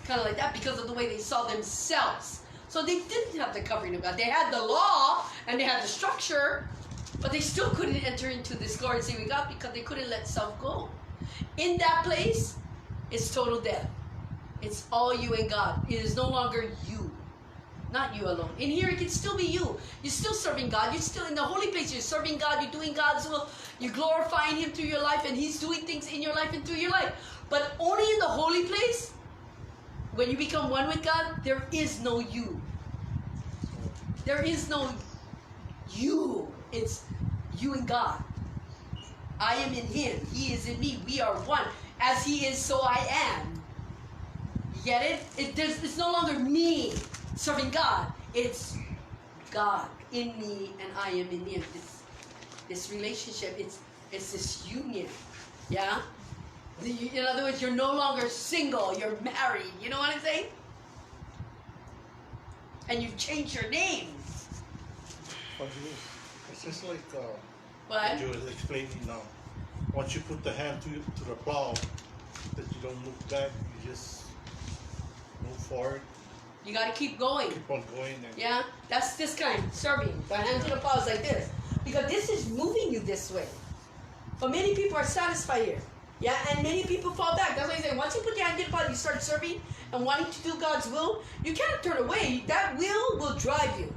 Kind of like that because of the way they saw themselves. So they didn't have the covering of God. They had the law and they had the structure, but they still couldn't enter into this glory and say we got because they couldn't let self go. In that place, it's total death. It's all you and God. It is no longer you. Not you alone. In here, it can still be you. You're still serving God. You're still in the holy place. You're serving God. You're doing God's will. You're glorifying him through your life, and he's doing things in your life and through your life. But only in the holy place, when you become one with God, there is no you. There is no you. It's you and God. I am in him. He is in me. We are one. As he is, so I am. You get it? It's no longer me serving God. It's God in me and I am in him. This relationship, it's this union. Yeah? In other words, you're no longer single, you're married. You know what I'm saying? And you've changed your name. It's just like What? you was explaining now. Once you put the hand to the plow, that you don't look back, you just move forward. You got to keep going. Keep on going. Yeah? That's this kind, serving. The hand to the plow is like this. Because this is moving you this way. But many people are satisfied here. Yeah, and many people fall back. That's why I say, once you put your hand to the plow, you start serving and wanting to do God's will, you can't turn away. That will drive you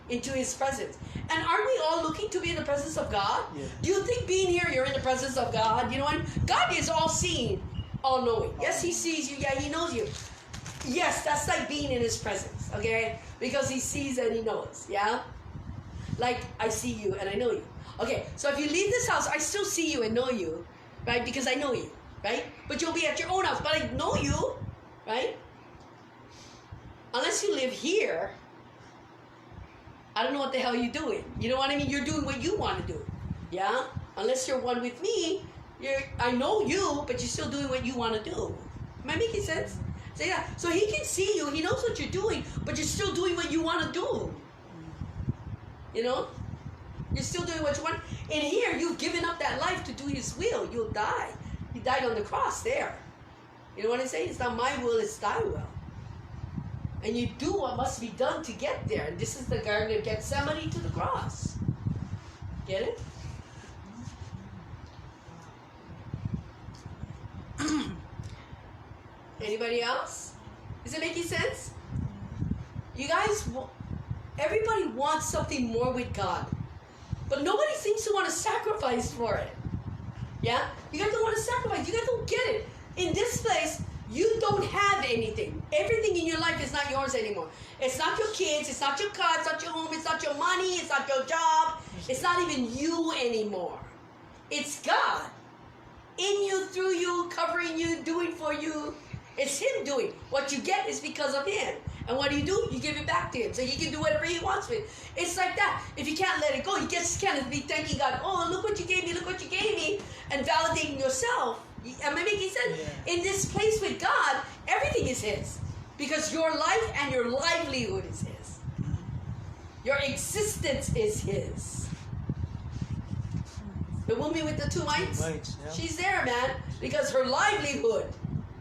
into his presence. And aren't we all looking to be in the presence of God? Yeah. Do you think being here, you're in the presence of God? You know what? God is all-seeing, all-knowing. Yes, he sees you. Yeah, he knows you. Yes, that's like being in his presence, okay? Because he sees and he knows, yeah? Like, I see you and I know you. Okay, so if you leave this house, I still see you and know you, right? Because I know you, right? But you'll be at your own house, but I know you, right? Unless you live here, I don't know what the hell you're doing. You know what I mean? You're doing what you want to do. Yeah? Unless you're one with me, I know you, but you're still doing what you want to do. Am I making sense? So yeah, so he can see you, he knows what you're doing, but you're still doing what you want to do. You know? You're still doing what you want. And here, you've given up that life to do his will. You'll die. He died on the cross there. You know what I'm saying? It's not my will, it's thy will. And you do what must be done to get there. And this is the Garden of Gethsemane to the cross. Get it? Anybody else? Is it making sense? You guys, everybody wants something more with God. But nobody seems to want to sacrifice for it. Yeah? You guys don't want to sacrifice. You guys don't get it. In this place, you don't have anything. Everything in your life is not yours anymore. It's not your kids. It's not your car. It's not your home. It's not your money. It's not your job. It's not even you anymore. It's God. In you, through you, covering you, doing for you. It's him doing. What you get is because of him. And what do? You give it back to him. So he can do whatever he wants with it. It's like that. If you can't let it go, you just can't be thanking God, oh, look what you gave me, look what you gave me, and validating yourself. Am I making sense? Yeah. In this place with God, everything is his. Because your life and your livelihood is his. Your existence is his. The woman with the 2 mites, yeah. She's there, man, because her livelihood,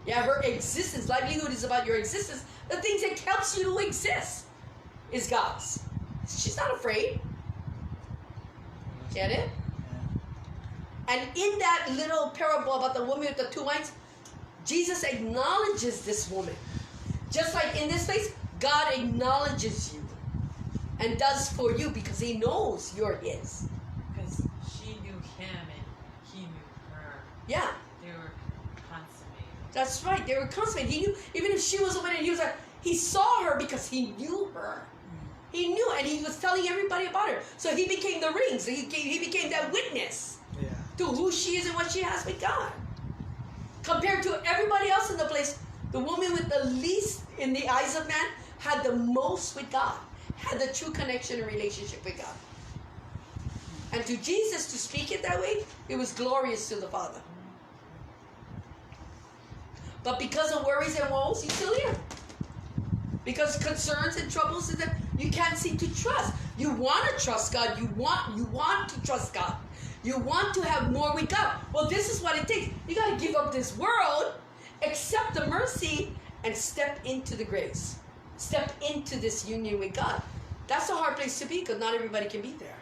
yeah, her existence, livelihood is about your existence. The things that helps you to exist is God's. She's not afraid. Get it? And in that little parable about the woman with the 2 mites, Jesus acknowledges this woman. Just like in this place, God acknowledges you and does for you because he knows you're his. Because she knew him and he knew her. Yeah. They were consummated. That's right. They were consummated. He knew, even if she was a winner, he was like, he saw her because he knew her. He knew, and he was telling everybody about her. So he became the ring. So he became that witness to who she is and what she has with God. Compared to everybody else in the place, the woman with the least in the eyes of man had the most with God, had the true connection and relationship with God. And to Jesus, to speak it that way, it was glorious to the Father. But because of worries and woes, he's still here. Because concerns and troubles is that you can't seem to trust. You want to trust God. You want to trust God. You want to have more with God. Well, this is what it takes. You got to give up this world, accept the mercy, and step into the grace. Step into this union with God. That's a hard place to be because not everybody can be there.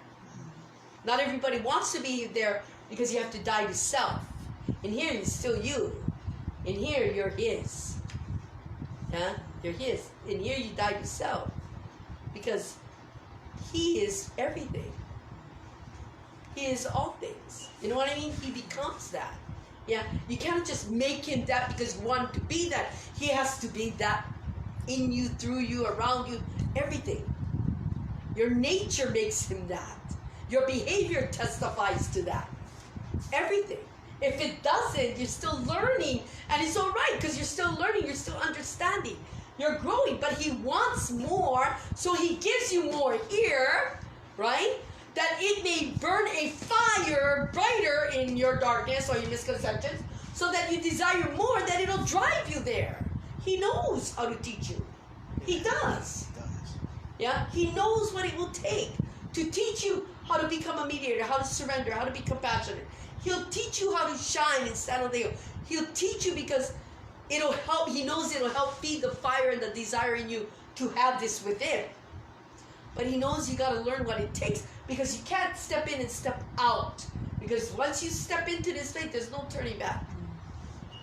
Not everybody wants to be there because you have to die to self. In here, you're still you. In here, you're his. Yeah? You're his. In here, you die to self. Because he is everything. He is all things. You know what I mean? He becomes that. Yeah? You can't just make him that because you want to be that. He has to be that in you, through you, around you, everything. Your nature makes him that. Your behavior testifies to that. Everything. If it doesn't, you're still learning. And it's all right because you're still learning. You're still understanding. You're growing. But he wants more. So he gives you more here. Right? That it may burn a fire brighter in your darkness or your misconceptions. So that you desire more. That it'll drive you there. He knows how to teach you. He does. Yeah? He knows what it will take to teach you how to become a mediator, how to surrender, how to be compassionate. He'll teach you how to shine and stand on the hill. He'll teach you because it'll help. He knows it'll help feed the fire and the desire in you to have this within. But he knows you got to learn what it takes because you can't step in and step out. Because once you step into this faith, there's no turning back.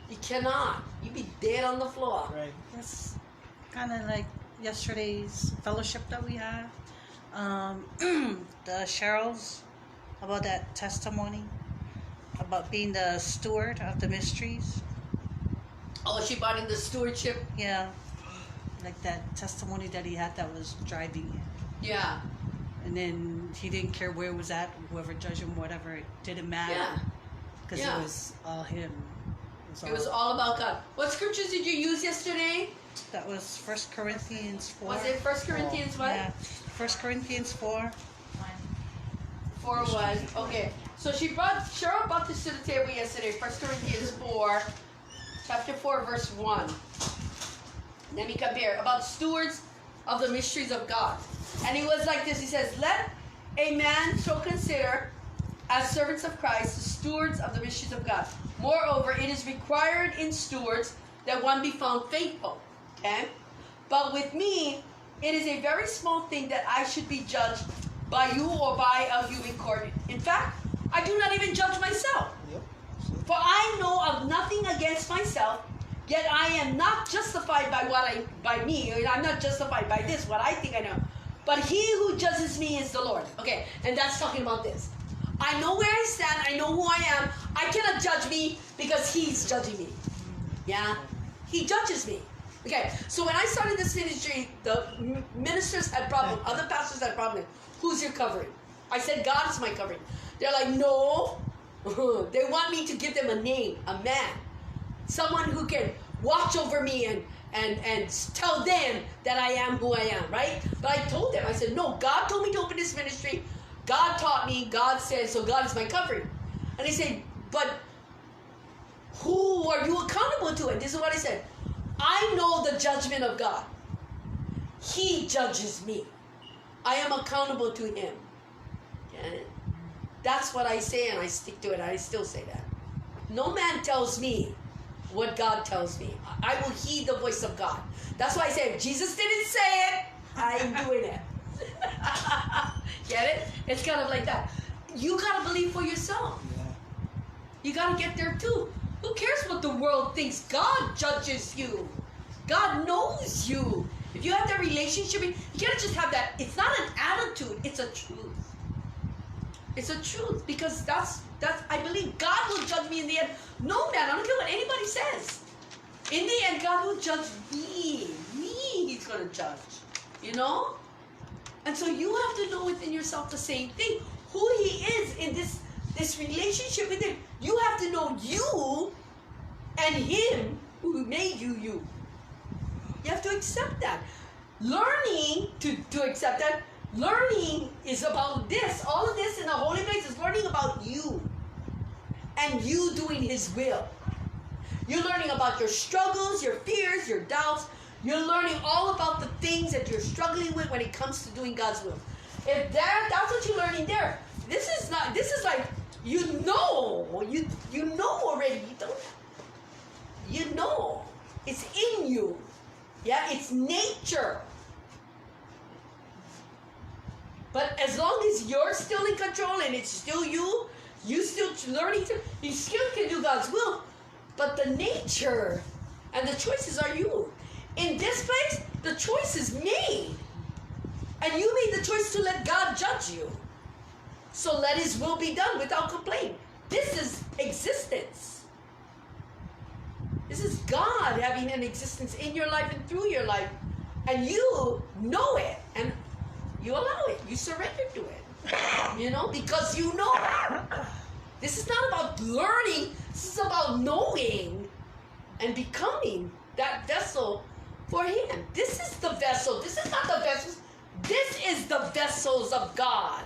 You cannot. You'd be dead on the floor. Right. That's kind of like yesterday's fellowship that we had. The Cheryl's about that testimony about being the steward of the mysteries. Oh, she brought in the stewardship? Yeah. Like that testimony that he had that was driving him. Yeah. And then he didn't care where it was at, whoever judged him, whatever, it didn't matter. Yeah. Because it was all him. It was all about God. What scriptures did you use yesterday? That was 1 Corinthians 4. Was it 1 Corinthians what? Yeah. 1 Corinthians 4. 4:1. Okay. So Cheryl brought this to the table yesterday. 1 Corinthians 4, chapter 4, verse 1. Let me compare about stewards of the mysteries of God. And he was like this. He says, let a man so consider as servants of Christ, the stewards of the mysteries of God. Moreover, it is required in stewards that one be found faithful. Okay? But with me, it is a very small thing that I should be judged by you or by you in court. In fact, I do not even judge myself. Yep. For I know of nothing against myself, yet I am not justified by me. I'm not justified by this, what I think I know. But he who judges me is the Lord. Okay, and that's talking about this. I know where I stand. I know who I am. I cannot judge me because he's judging me. Yeah? He judges me. Okay, so when I started this ministry, the ministers had problem. Other pastors had problem. Who's your covering? I said, God is my covering. They're like, no. They want me to give them a name, a man. Someone who can watch over me and tell them that I am who I am, right? But I told them, I said, no, God told me to open this ministry. God taught me, God said, so God is my covering. And they said, but who are you accountable to? And this is what I said. I know the judgment of God. He judges me. I am accountable to him. Okay? That's what I say, and I stick to it. I still say that. No man tells me what God tells me. I will heed the voice of God. That's why I say, if Jesus didn't say it, I am doing it. Get it? It's kind of like that. You got to believe for yourself. Yeah. You got to get there too. Who cares what the world thinks? God judges you. God knows you. If you have that relationship, you can't just have that. It's not an attitude. It's a truth. It's a truth, because that's I believe God will judge me in the end. No man, I don't care what anybody says. In the end, God will judge me. Me, he's going to judge. You know? And so you have to know within yourself the same thing. Who he is in this relationship with him. You have to know you and him who made you you. You have to accept that. Learning to accept that. Learning is about this. All of this in the holy place is learning about you. And you doing his will. You're learning about your struggles, your fears, your doubts. You're learning all about the things that you're struggling with when it comes to doing God's will. If that's what you're learning there, this is like, you know already. You know. It's in you. Yeah, it's nature. But as long as you're still in control and it's still you still learning you still can do God's will. But the nature and the choices are you. In this place, the choice is made. And you made the choice to let God judge you. So let his will be done without complaint. This is existence. This is God having an existence in your life and through your life. And you know it. And you allow it. You surrender to it. You know, because you know. This is not about learning. This is about knowing and becoming that vessel for him. This is the vessel. This is not the vessels. This is the vessels of God.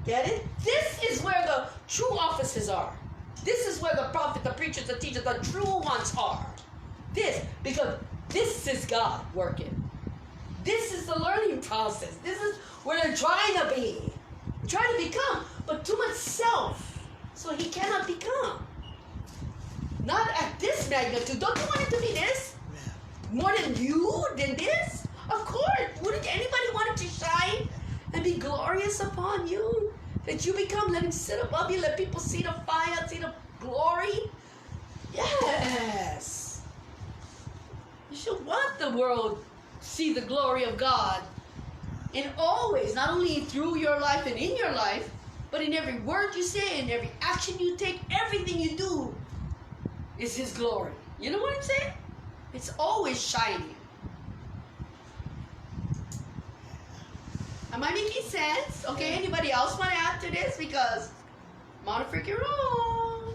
Get it? This is where the true offices are. This is where the prophet, the preachers, the teachers, the true ones are. Because this is God working. This is the learning process. This is where they're trying to be. Trying to become, but too much self. So he cannot become. Not at this magnitude. Don't you want it to be this? More than this? Of course. Wouldn't anybody want it to shine and be glorious upon you? That you become, let him sit above you, let people see the fire, see the glory? Yes. You should want the world see the glory of God in always, not only through your life and in your life, but in every word you say, in every action you take, everything you do is his glory. You know what I'm saying? It's always shining. Am I making sense? Okay, anybody else want to add to this? Because I'm on a freaking roll.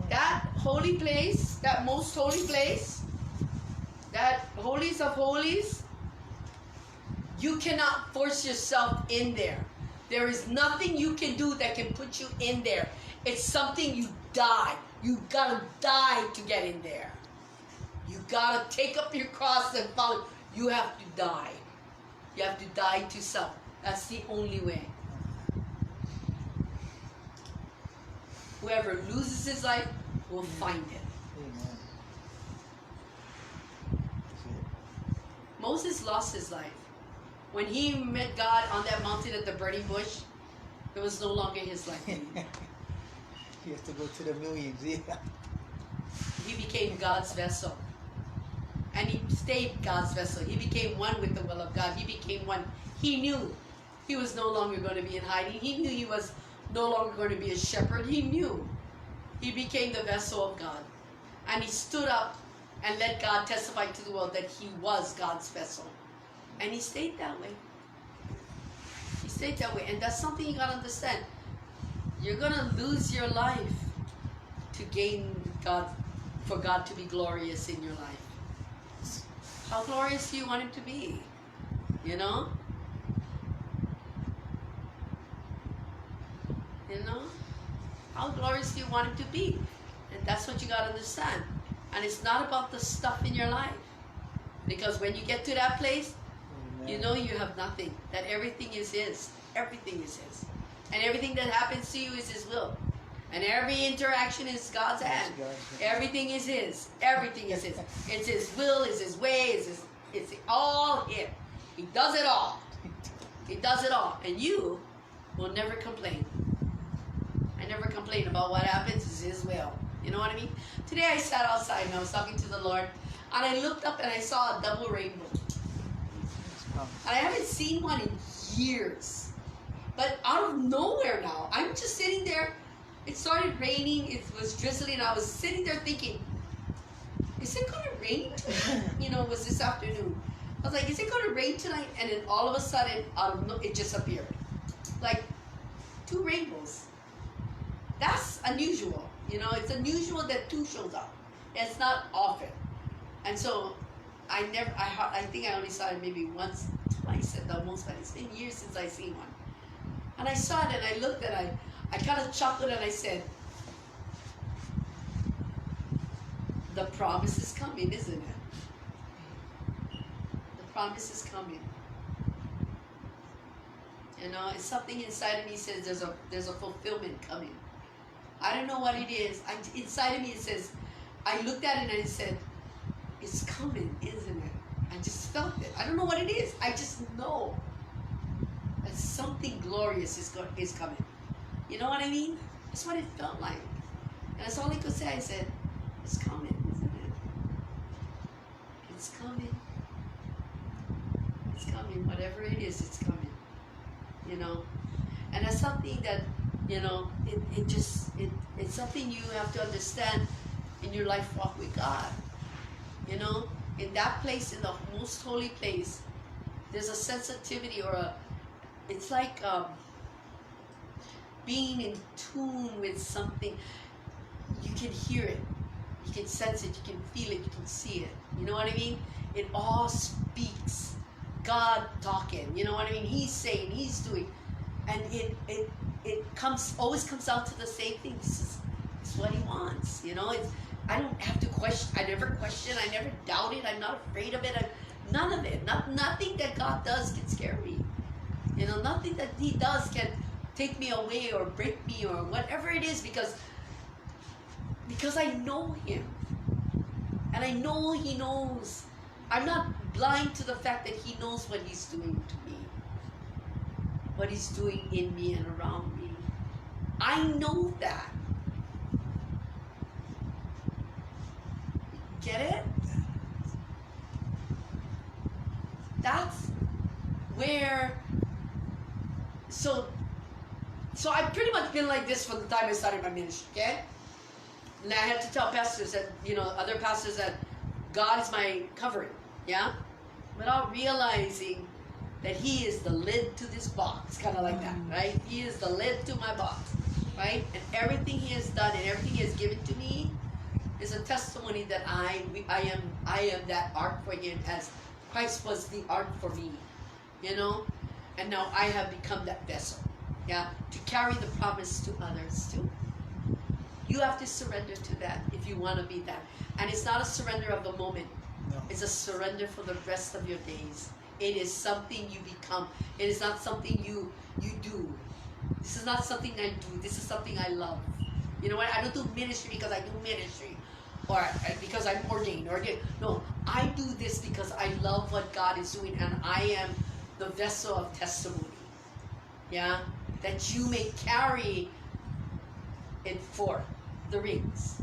That holy place, that most holy place, that holies of holies, you cannot force yourself in there. There is nothing you can do that can put you in there. It's something you die. You gotta die to get in there. You gotta take up your cross and follow. You have to die. You have to die to self. That's the only way. Whoever loses his life will find it. Amen. Moses lost his life. When he met God on that mountain at the burning bush, it was no longer his life anymore. You have to go to the millions, yeah. He became God's vessel. And he stayed God's vessel. He became one with the will of God. He became one. He knew he was no longer going to be in hiding. He knew he was no longer going to be a shepherd. He knew. He became the vessel of God. And he stood up and let God testify to the world that he was God's vessel. And he stayed that way. He stayed that way. And that's something you got to understand. You're going to lose your life to gain God, for God to be glorious in your life. How glorious do you want him to be? You know? You know? How glorious do you want him to be? And that's what you got to understand. And it's not about the stuff in your life. Because when you get to that place, you know you have nothing. That everything is his. Everything is his. And everything that happens to you is his will. And every interaction is God's hand. Everything is his. Everything is his. It's his will, it's his way, it's all him. He does it all. He does it all. And you will never complain. I never complain about what happens. It's his will. You know what I mean? Today I sat outside and I was talking to the Lord. And I looked up and I saw a double rainbow. And I haven't seen one in years. But out of nowhere now, I'm just sitting there. It started raining. It was drizzling. I was sitting there thinking, is it going to rain tonight? You know, it was this afternoon. I was like, is it going to rain tonight? And then all of a sudden, it just appeared. Like 2 rainbows. That's unusual. You know, it's unusual that 2 shows up. It's not often. And so I think I only saw it maybe once, twice at the most, but it's been years since I seen one. And I saw it and I looked and I kind of chuckled and I said, the promise is coming, isn't it? The promise is coming. You know, it's something inside of me says there's a fulfillment coming. I don't know what it is. Inside of me it says, I looked at it and I said, it's coming, isn't it? I just felt it. I don't know what it is. I just know that something glorious is coming. You know what I mean? That's what it felt like. And that's all I could say. I said, it's coming, isn't it? It's coming. It's coming. Whatever it is, it's coming. You know? And that's something that, you know, it's something you have to understand in your life walk with God. You know, in that place, in the most holy place, there's a sensitivity it's like being in tune with something. You can hear it, you can sense it, you can feel it, you can see it. You know what I mean? It all speaks. God talking, you know what I mean? He's saying, he's doing. And it always comes out to the same thing. It's what he wants, you know? I don't have to question. I never question. I never doubt it. I'm not afraid of it. None of it. Nothing that God does can scare me. You know, nothing that he does can take me away or break me or whatever it is because I know him. And I know he knows. I'm not blind to the fact that he knows what he's doing to me. What he's doing in me and around me. I know that. Get it? That's where. So I've pretty much been like this from the time I started my ministry, okay? And I had to tell pastors that, you know, other pastors that God is my covering, yeah? Without realizing that he is the lid to this box, kind of like that, right? He is the lid to my box, right? And everything he has done and everything he has given to me, is a testimony that I am that ark for him as Christ was the ark for me, you know, and now I have become that vessel, yeah, to carry the promise to others too. You have to surrender to that if you want to be that, and it's not a surrender of the moment. No. It's a surrender for the rest of your days. It is something you become. It is not something you do. This is not something I do. This is something I love. You know what? I don't do ministry because I do ministry, or because I'm ordained. No, I do this because I love what God is doing, and I am the vessel of testimony. Yeah, that you may carry it forth, the rings,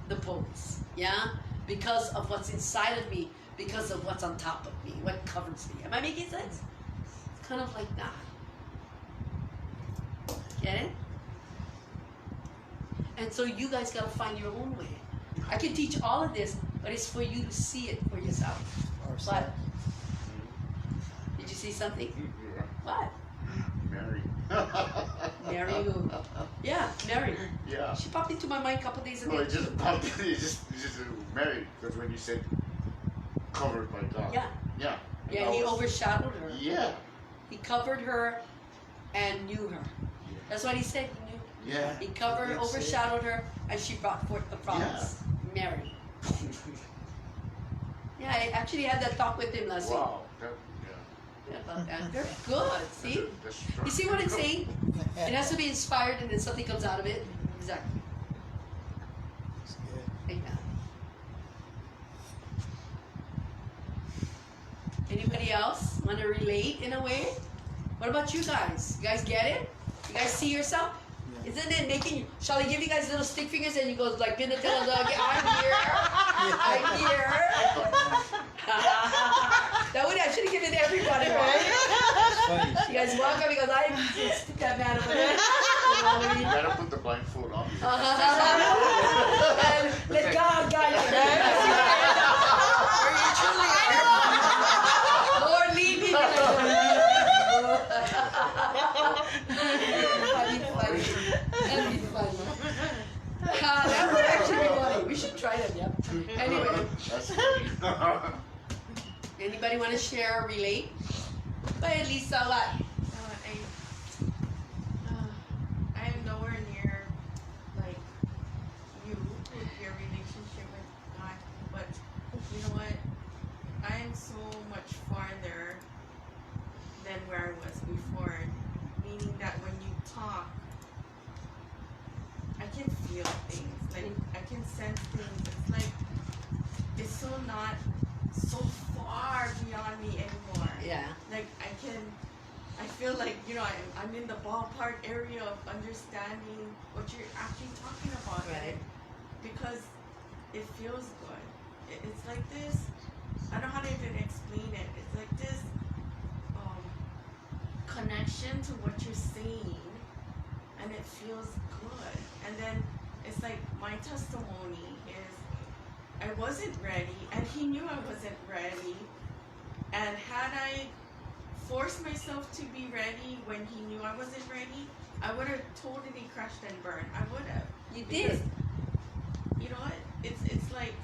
the poles. Yeah, because of what's inside of me, because of what's on top of me, what covers me. Am I making sense? It's kind of like that. Get it? And so you guys gotta find your own way. I can teach all of this, but it's for you to see it for yourself. What? Did you see something? Yeah. What? Mary. Mary who? Yeah, Mary. Yeah. She popped into my mind a couple days ago. No, it just popped. It just Mary. Because when you said covered by God. Yeah. Yeah. Yeah, he overshadowed her. Yeah. He covered her and knew her. That's what he said. He knew. Yeah. He covered, That's it. overshadowed her, and she brought forth the promise. Mary. Yeah, I actually had that talk with him last week. Wow. Yeah, about that. They're good. See? That's You see what I'm saying? It has to be inspired, and then something comes out of it. Exactly. It's good. Amen. Anybody else want to relate in a way? What about you guys? You guys get it? You guys see yourself? Yeah. Isn't it making you? Shall I give you guys little stick fingers and you go like Pinatella dog? I'm here. I'm here. That would actually give it to everybody, right? It's funny. You guys welcome because I stick that man over there. You gotta put the blindfold on. And let God guide you. Lord, lead me. Funny. That'd be funny. That would actually be funny. We should try them, yep. Anyway, That's funny. anybody want to share or relate? Go ahead, Lisa, what? I am nowhere near like you with your relationship with God, but you know what? I am so much farther than where I was before. Meaning that when you talk, I can feel things. Like I can sense things. It's like it's so not so far beyond me anymore. Yeah. Like I feel like, you know, I'm in the ballpark area of understanding what you're actually talking about. Right. Because it feels good. It's like this, I don't know how to even explain it. It's like this connection to what you're saying, and it feels good. And then it's like my testimony is I wasn't ready, and he knew I wasn't ready. And had I forced myself to be ready when he knew I wasn't ready, I would have totally crashed and burned. I would have. You did. You know what? It's like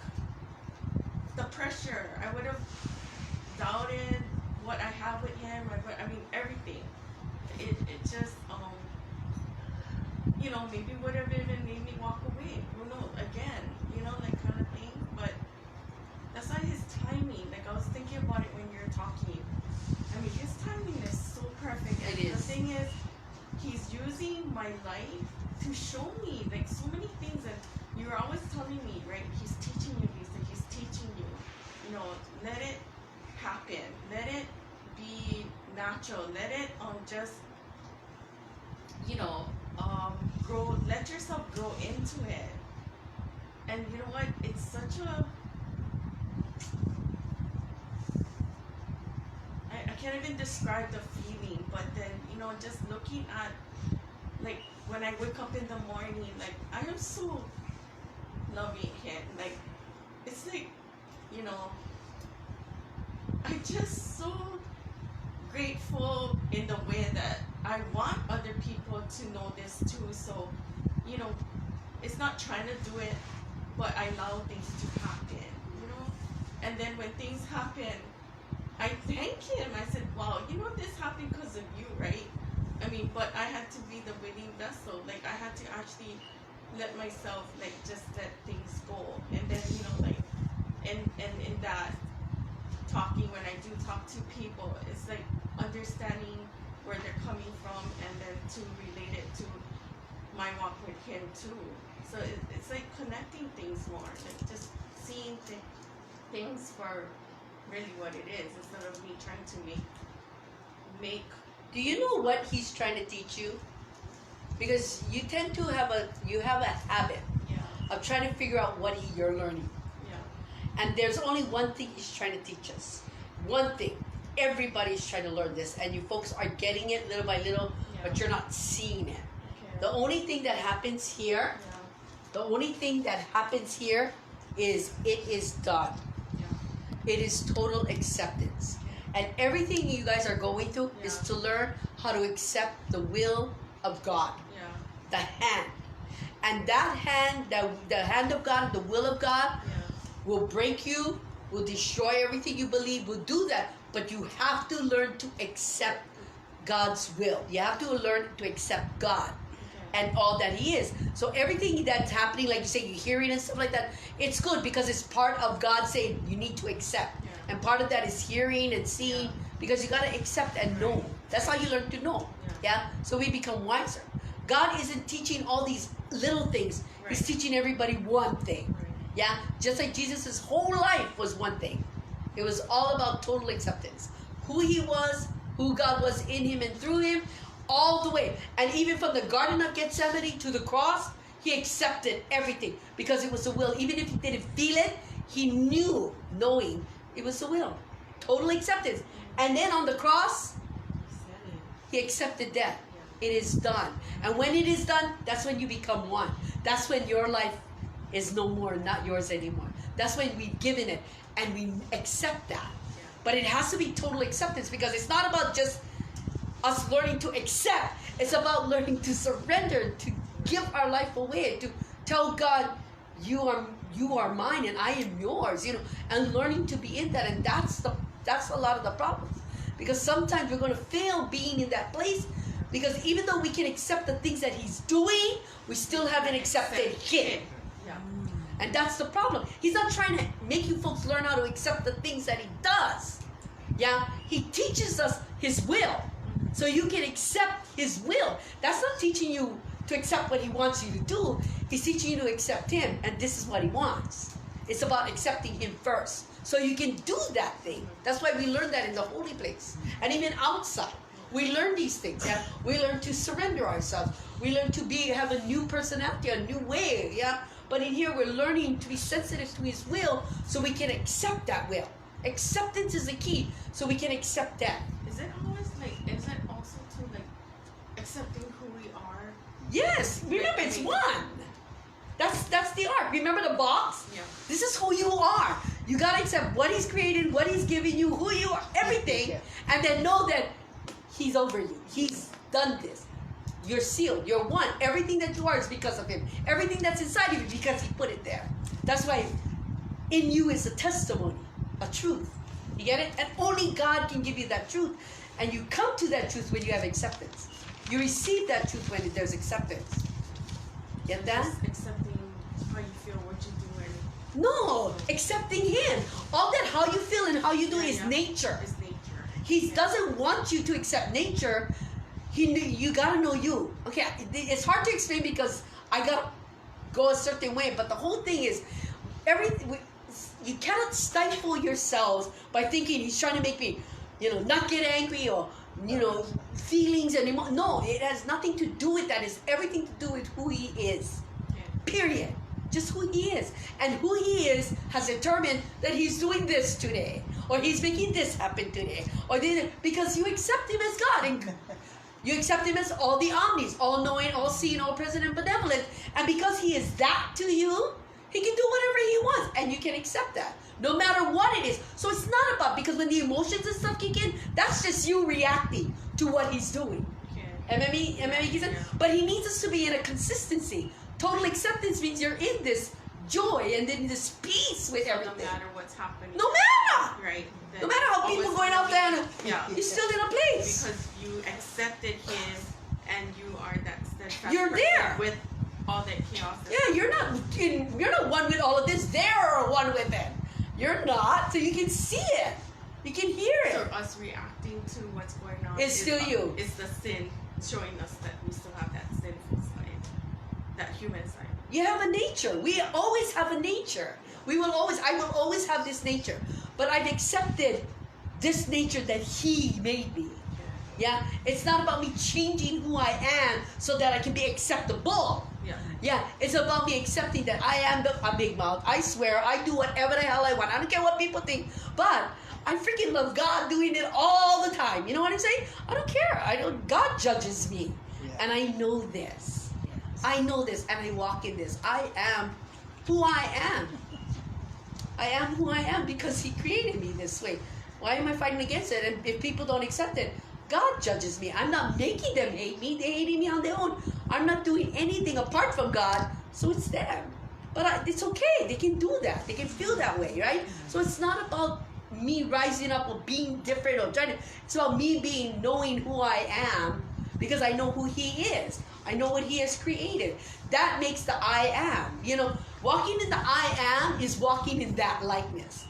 the pressure. I would have doubted what I have with him. I mean everything. It just you know, maybe would have even made me walk away. Who knows? Again, you know, that kind of thing. But that's not his timing. Like I was thinking about it when you're talking. I mean, his timing is so perfect. And It is. the thing is, he's using my life to show me like so many things. And you were always telling me, right? He's teaching you, Lisa. He's teaching you. You know, let it happen. Let it be natural. Let it just, you know, grow. Let yourself grow into it. And you know what? It's such a I can't even describe the feeling, but then, you know, just looking at, like, when I wake up in the morning, like, I am so loving him. Like, it's like, you know, I'm just so grateful in the way that I want other people to know this too. So, you know, it's not trying to do it but I allow things to happen, you know. And then when things happen, I thank him. I said, wow, you know, this happened because of you, right? I mean, but I had to be the willing vessel. Like, I had to actually let myself, like, just let things go. And then, you know, like, and in that talking, when I do talk to people, it's like understanding where they're coming from and then to relate it to my walk with him too. So it's like connecting things more, like just seeing things for really what it is instead of me trying to make. Do you know what he's trying to teach you? Because you tend to have a habit Yeah. of trying to figure out what you're learning. Yeah. And there's only one thing he's trying to teach us. One thing. Everybody's trying to learn this, and you folks are getting it little by little, but you're not seeing it. Okay. The only thing that happens here, is it is done. Yeah. It is total acceptance. And everything you guys are going through is to learn how to accept the will of God. Yeah. The hand. And that hand, the hand of God, the will of God, will break you, will destroy everything you believe, will do that. But you have to learn to accept God's will. You have to learn to accept God and all that He is. So everything that's happening, like you say, you're hearing and stuff like that, it's good because it's part of God saying you need to accept. Yeah. And part of that is hearing and seeing, because you got to accept and know. That's how you learn to know. Yeah. So we become wiser. God isn't teaching all these little things. Right. He's teaching everybody one thing. Right. Yeah. Just like Jesus' whole life was one thing. It was all about total acceptance. Who He was, who God was in Him and through Him, all the way. And even from the Garden of Gethsemane to the cross, He accepted everything because it was the will. Even if He didn't feel it, He knew, knowing it was the will. Total acceptance. And then on the cross, He accepted death. It is done. And when it is done, that's when you become one. That's when your life is no more, not yours anymore. That's when we've given it and we accept that. But it has to be total acceptance, because it's not about just us learning to accept. It's about learning to surrender, to give our life away, to tell God, you are mine and I am yours, you know, and learning to be in that. And that's a lot of the problems, because sometimes we're going to fail being in that place, because even though we can accept the things that He's doing, we still haven't accepted Him. Yeah. And that's the problem. He's not trying to make you folks learn how to accept the things that He does. Yeah, He teaches us His will, so you can accept His will. That's not teaching you to accept what He wants you to do. He's teaching you to accept Him, and this is what He wants. It's about accepting Him first, so you can do that thing. That's why we learn that in the holy place, and even outside. We learn these things. Yeah, we learn to surrender ourselves. We learn to have a new personality, a new way. Yeah, but in here we're learning to be sensitive to His will, so we can accept that will. Acceptance is the key, so we can accept that. Is it also to like accepting who we are? Yes, remember it's one. That's the art. Remember the box? Yeah. This is who you are. You gotta accept what He's created, what He's given you, who you are, everything, and then know that He's over you. He's done this. You're sealed. You're one. Everything that you are is because of Him. Everything that's inside of you, because He put it there. That's why in you is a testimony, a truth. You get it? And only God can give you that truth. And you come to that truth when you have acceptance. You receive that truth when there's acceptance. Get that? Just accepting how you feel, what you do, and No, accepting Him. All that how you feel and how you do is nature. it's nature. He doesn't want you to accept nature. You gotta know you. Okay, it's hard to explain because I gotta go a certain way. But the whole thing is, you cannot stifle yourselves by thinking He's trying to make me, not get angry or, feelings and emotions. No, it has nothing to do with that. It's everything to do with who He is. Period. Just who He is. And who He is has determined that He's doing this today. Or He's making this happen today. Because you accept Him as God. And you accept Him as all the omnis, all knowing, all seeing, all present and benevolent. And because He is that to you, He can do whatever He wants. And you can accept that. No matter what it is. So it's not about, because when the emotions and stuff kick in, that's just you reacting to what He's doing. Am I making sense? But He needs us to be in a consistency. Total acceptance means you're in this joy and in this peace with No everything. matter what's happening. No matter! Right. No matter how people going out there, and Yeah. you're still in a place. Because you accepted him and you are that steadfast You're person there. with all that chaos. Yeah, you're not one with all of this. They're one with it. You're not, so you can see it. You can hear it. So us reacting to what's going on It's is still you. It's the sin showing us that we still have that sinful side, that human side. You have a nature. We always have a nature. I will always have this nature. But I've accepted this nature that He made me. Yeah? It's not about me changing who I am so that I can be acceptable. Yeah. Yeah, it's about me accepting that I am a big mouth. I swear, I do whatever the hell I want. I don't care what people think. But I freaking love God doing it all the time. You know what I'm saying? I don't care. God judges me. Yeah. And I know this. I know this and I walk in this. I am who I am. I am who I am because He created me this way. Why am I fighting against it? And if people don't accept it, God judges me. I'm not making them hate me. They hating me on their own. I'm not doing anything apart from God, so it's them. But it's okay. They can do that. They can feel that way, right? So it's not about me rising up or being different or trying to. It's about me knowing who I am because I know who He is. I know what He has created. That makes the I am. Walking in the I am is walking in that likeness.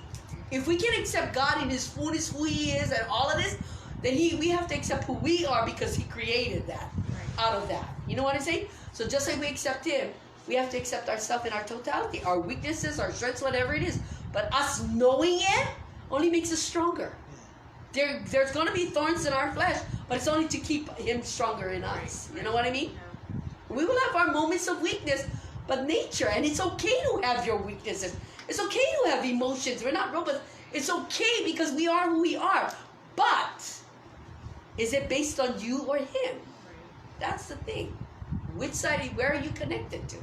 If we can accept God in His fullness, who He is, and all of this, then we have to accept who we are because He created that out of that. You know what I'm saying? So just like we accept Him, we have to accept ourselves in our totality, our weaknesses, our strengths, whatever it is. But us knowing it only makes us stronger. There's going to be thorns in our flesh, but it's only to keep Him stronger in us. You know what I mean? Yeah. We will have our moments of weakness, but nature, and it's okay to have your weaknesses. It's okay to have emotions. We're not robots. It's okay because we are who we are. But is it based on you or Him? That's the thing. Where are you connected to?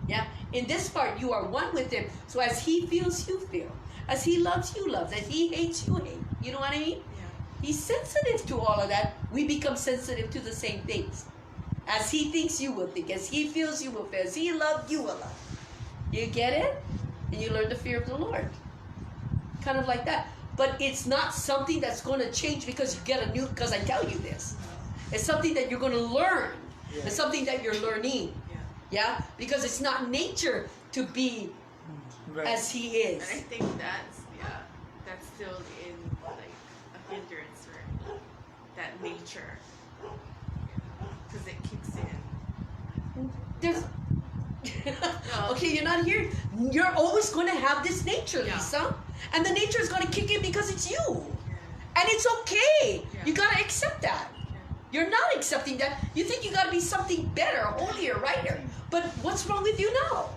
Yeah. In this part, you are one with Him. So as He feels, you feel. As He loves, you love. As He hates, you hate. You know what I mean? Yeah. He's sensitive to all of that. We become sensitive to the same things. As He thinks, you will think. As He feels, you will feel. As He loves, you will love. You get it? And you learn the fear of the Lord. Kind of like that. But it's not something that's going to change because because I tell you this. It's something that you're going to learn. Yeah. It's something that you're learning. Yeah. Yeah? Because it's not nature to be Right. as He is. And I think that's still in like a hindrance for me. That nature. Because it kicks in. There's okay, you're not here. You're always going to have this nature, Yeah. Lisa. And the nature is going to kick in because it's you. Yeah. And it's okay. Yeah. You got to accept that. Yeah. You're not accepting that. You think you got to be something better, holier, righter. But what's wrong with you now?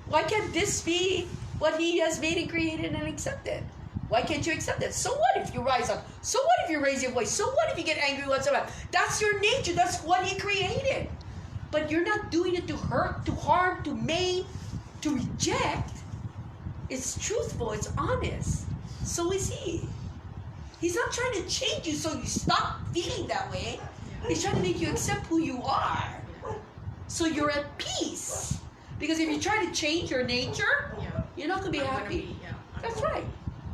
Why can't this be what He has made and created and accepted? Why can't you accept it? So what if you rise up? So what if you raise your voice? So what if you get angry whatsoever? That's your nature. That's what He created. But you're not doing it to hurt, to harm, to maim, to reject. It's truthful. It's honest. So is He. He's not trying to change you so you stop feeling that way. He's trying to make you accept who you are. So you're at peace. Because if you try to change your nature, Yeah. you're not going to be I'm gonna happy. I'm That's gonna- right.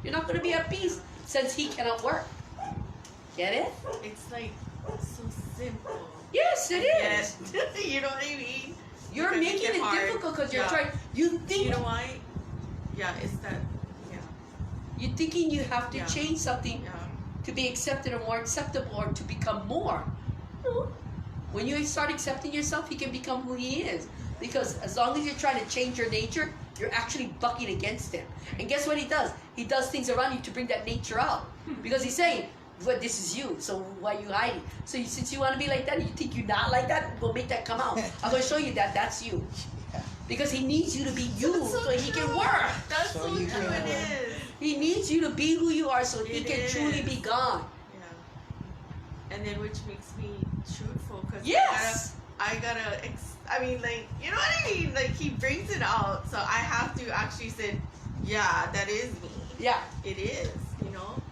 You're not going to be at peace since He cannot work. Get it? It's like so simple. Yes, it is. Yes. You know what I mean? You're Because making it's it hard. difficult because you're Yeah. trying. You think You know why? Yeah, it's that. Yeah. you're thinking you have to Yeah. change something Yeah. to be accepted or more acceptable or to become more. No. When you start accepting yourself, He can become who He is. Because as long as you're trying to change your nature, you're actually bucking against Him. And guess what He does? He does things around you to bring that nature out. Because He's saying, well, this is you, so why are you hiding? So since you want to be like that, you think you're not like that, we'll make that come out. I'm going to show you that that's you. Yeah. Because He needs you to be you so He can work. That's So so you true. can It work. is. He needs you to be who you are so He It can truly is. be God. Yeah. And then which makes me truthful because Yes! I mean, like, you know what I mean? Like, He brings it out, so I have to actually say, yeah, that is me. Yeah. It is, you know?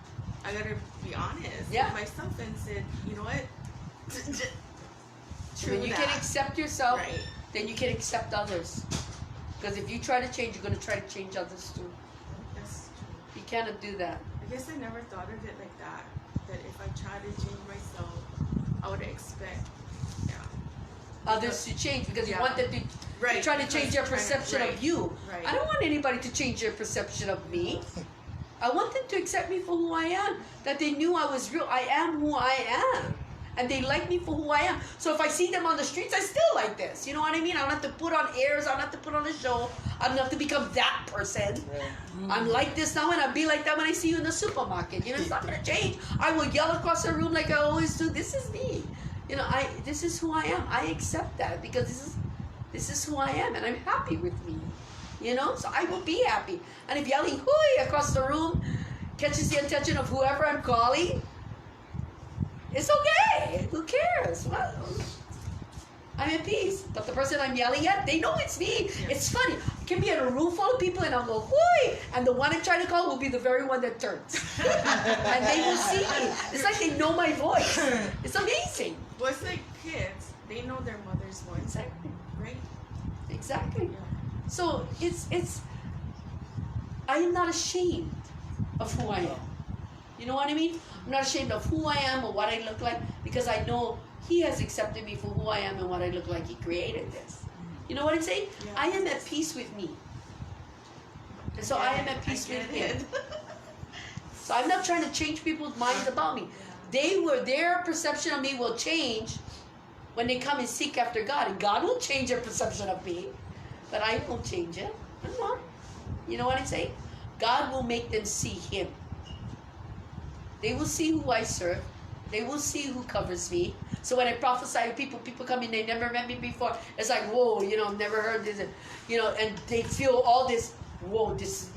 I gotta be honest Yeah. with myself and said, you know what? True When you that. can accept yourself, Right. then you can accept others. Because if you try to change, you're going to try to change others too. That's true. You cannot do that. I guess I never thought of it like that. That if I try to change myself, I would expect, Others to change because you Yeah. want them to. right. You're trying to because change their trying to- perception right, of you. Right. I don't want anybody to change their perception of me. I want them to accept me for who I am. That they knew I was real. I am who I am. And they like me for who I am. So if I see them on the streets, I still like this. You know what I mean? I don't have to put on airs. I don't have to put on a show. I don't have to become that person. I'm like this now and I'll be like that when I see you in the supermarket. You know, it's not going to change. I will yell across the room like I always do. This is me. You know, this is who I am. I accept that because this is who I am and I'm happy with me. You know, so I will be happy. And if yelling hooey across the room catches the attention of whoever I'm calling, it's okay. Who cares? Well, I'm at peace. But the person I'm yelling at, they know it's me. It's funny. I can be in a room full of people and I'll go, hooey! And the one I'm trying to call will be the very one that turns. And they will see me. It's like they know my voice. It's amazing. Well, it's like kids. They know their mother's voice, Exactly. right? Exactly. Yeah. So I am not ashamed of who I am. You know what I mean? I'm not ashamed of who I am or what I look like because I know He has accepted me for who I am and what I look like. He created this. You know what I'm saying? Yeah. I am at peace with me. And so I am at peace with Him. So I'm not trying to change people's minds about me. Their perception of me will change when they come and seek after God. And God will change their perception of me. But I won't change it. I'm not. You know what I'm saying? God will make them see Him. They will see who I serve. They will see who covers me. So when I prophesy to people come in, they never met me before. It's like, whoa, never heard this. And they feel all this, whoa, this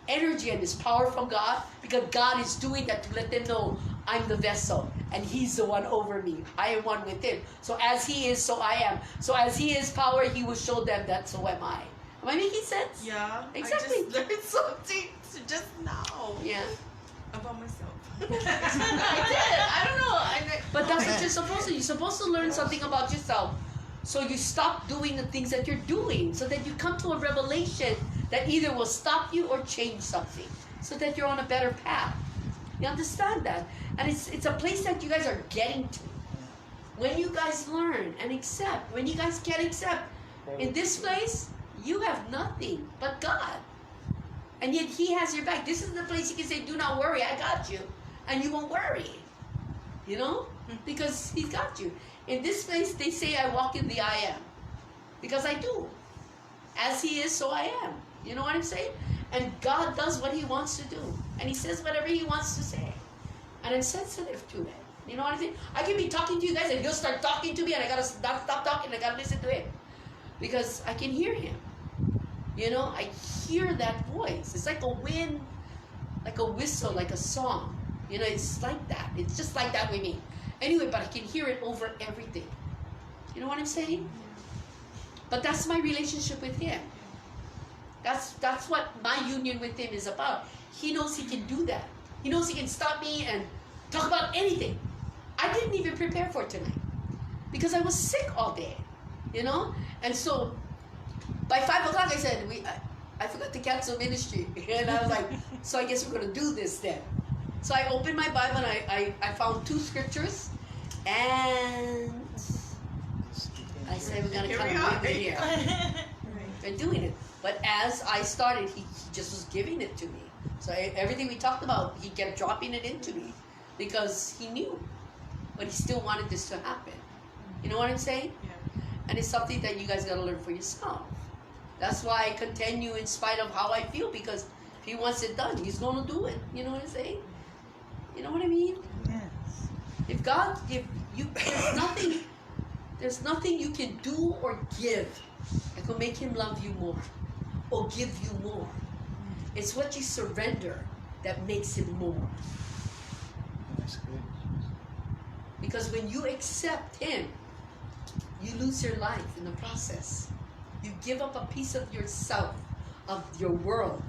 energy and this power from God. Because God is doing that to let them know I'm the vessel. And He's the one over me. I am one with Him. So as He is, so I am. So as He is power, He will show them that so am I. Am I making sense? Yeah. Exactly. I just learned something just now. Yeah. About myself. I did. I don't know. But that's what you're supposed to. You're supposed to learn something about yourself. So you stop doing the things that you're doing. So that you come to a revelation that either will stop you or change something. So that you're on a better path. You understand that? And it's a place that you guys are getting to. When you guys learn and accept. When you guys can accept. In this place, you have nothing but God. And yet He has your back. This is the place He can say, do not worry, I got you. And you won't worry. You know? Because He's got you. In this place, they say I walk in the I am. Because I do. As He is, so I am. You know what I'm saying? And God does what He wants to do. And He says whatever He wants to say. And I'm sensitive to it. You know what I'm saying? I can be talking to you guys and He'll start talking to me and I gotta stop talking and I gotta listen to Him. Because I can hear Him. I hear that voice. It's like a wind, like a whistle, like a song. It's like that. It's just like that with me. Anyway, but I can hear it over everything. You know what I'm saying? But that's my relationship with Him. That's what my union with Him is about. He knows He can do that. He knows He can stop me and talk about anything. I didn't even prepare for tonight. Because I was sick all day. And so by 5 o'clock, I said, I forgot to cancel ministry. And I was like, so I guess we're going to do this then. So I opened my Bible and I found 2 scriptures. And I said, we're going to come over here. We're doing it. But as I started, he just was giving it to me. So everything we talked about, He kept dropping it into me. Because He knew. But He still wanted this to happen. You know what I'm saying? Yeah. And it's something that you guys got to learn for yourself. That's why I continue in spite of how I feel, because if He wants it done, He's going to do it. You know what I'm saying? You know what I mean? Yes. There's nothing you can do or give that will make Him love you more or give you more. It's what you surrender that makes Him more. That's good. Because when you accept Him, you lose your life in the process. You give up a piece of yourself, of your world,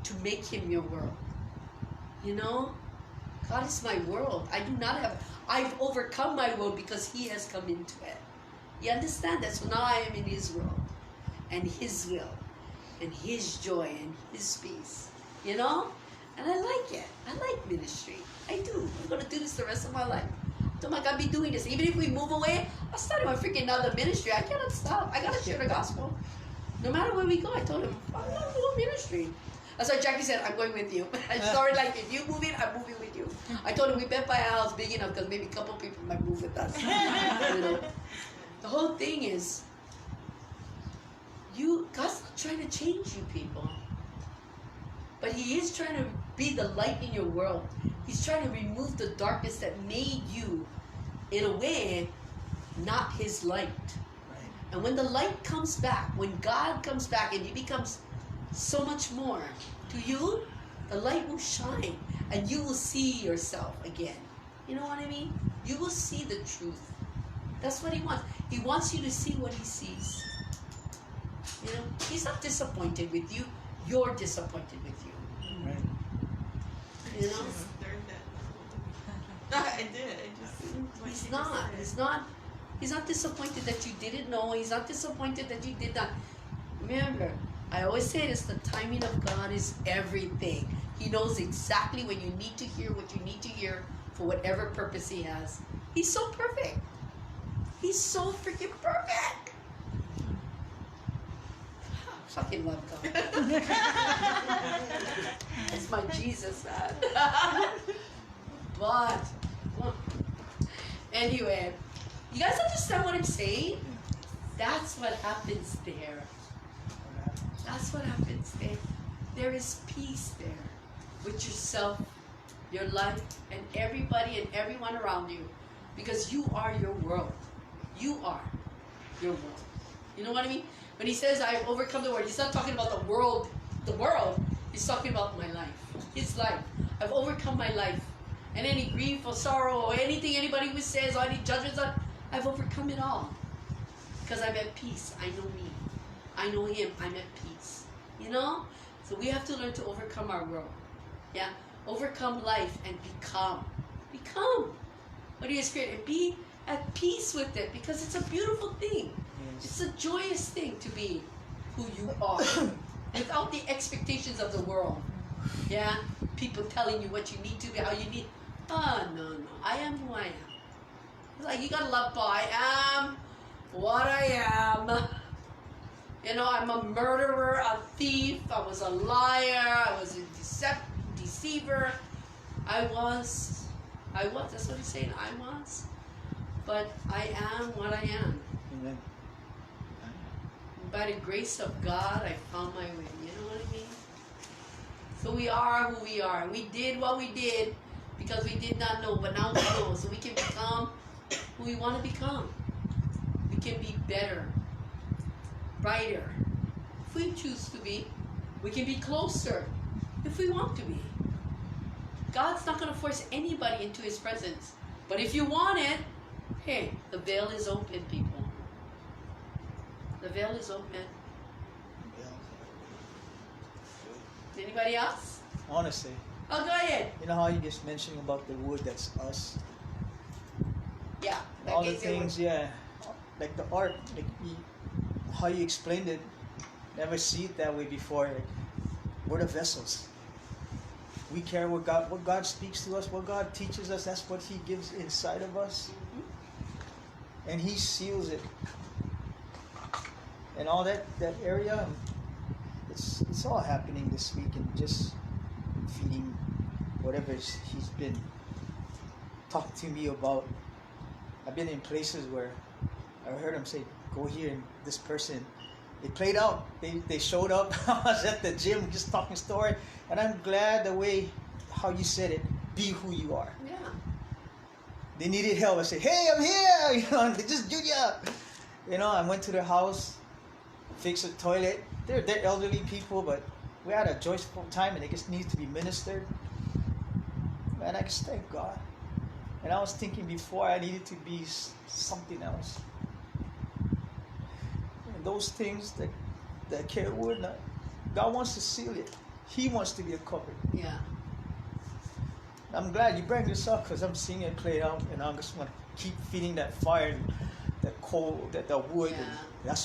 to make Him your world. God is my world. I've overcome my world because He has come into it. You understand that? So now I am in His world. and His will and His joy and His peace. You know? And I like it. I like ministry. I do. I'm going to do this the rest of my life. So I'm going to be doing this. Even if we move away, I'll start my freaking another ministry. I cannot stop. I got to share the gospel. No matter where we go, I told him, I'm going to do ministry. That's why Jackie said, I'm going with you. I started like, if you move in, I'm moving with you. I told him we better buy a house big enough because maybe a couple people might move with us. You know? The whole thing is, God's not trying to change you people. But He is trying to be the light in your world. He's trying to remove the darkness that made you, in a way, not His light. Right. And when the light comes back, when God comes back and He becomes so much more to you, the light will shine and you will see yourself again. You know what I mean? You will see the truth. That's what He wants. He wants you to see what He sees. You know, He's not disappointed with you. You're disappointed with you. Right. You know? I did. I just. He's not. He's not. He's not disappointed that you didn't know. He's not disappointed that you did not. Remember, I always say this: the timing of God is everything. He knows exactly when you need to hear what you need to hear for whatever purpose He has. He's so perfect. He's so freaking perfect. I fucking love God. It's my Jesus, man. But anyway, you guys understand what I'm saying? That's what happens there. That's what happens there. There is peace there with yourself, your life, and everybody and everyone around you. Because you are your world. You are your world. You know what I mean? When He says, I've overcome the world, He's not talking about the world. He's talking about my life. His life. I've overcome my life. And any grief or sorrow or anything anybody who says or any judgments, I've overcome it all. Because I'm at peace. I know me. I know Him. I'm at peace. You know? So we have to learn to overcome our world. Yeah? Overcome life and become. Become. What He has created. Be at peace with it because it's a beautiful thing. Yes. It's a joyous thing to be who you are. Without the expectations of the world. Yeah? People telling you what you need to be, how you need. Oh, no. I am who I am. It's like, you gotta love Paul. I am what I am. You know, I'm a murderer, a thief, I was a liar, I was a deceiver. I was, that's what He's saying, I was. But I am what I am. Amen. By the grace of God, I found my way. You know what I mean? So we are who we are. We did what we did because we did not know, but now we know. So we can become who we want to become. We can be better, brighter, if we choose to be. We can be closer if we want to be. God's not going to force anybody into His presence. But if you want it, hey, the veil is open, people. The veil is open. Anybody else? I want to say, Oh, go ahead. you know how you just mentioning about the wood that's us? Yeah. All the things, yeah. Like the art, like how you explained it, never see it that way before. Like, we're the vessels. We carry what God speaks to us, what God teaches us, that's what He gives inside of us. And He seals it. And all that area, it's all happening this week, and just feeding whatever He's been talking to me about. I've been in places where I heard Him say, go here, and this person, they played out. They showed up. I was at the gym just talking story, and I'm glad the way how you said it. Be who you are. Yeah. They needed help. I said, hey, I'm here. You know, and they just do you up. You know, I went to their house, fixed a toilet. They're elderly people, but we had a joyful time, and they just needed to be ministered. Man, I just thank God. And I was thinking before I needed to be something else. And those things that carry wood, God wants to seal it. He wants to be a cover. Yeah. I'm glad you bring this up because I'm seeing it play out, and I just want to keep feeding that fire, and that coal, that wood. Yeah. And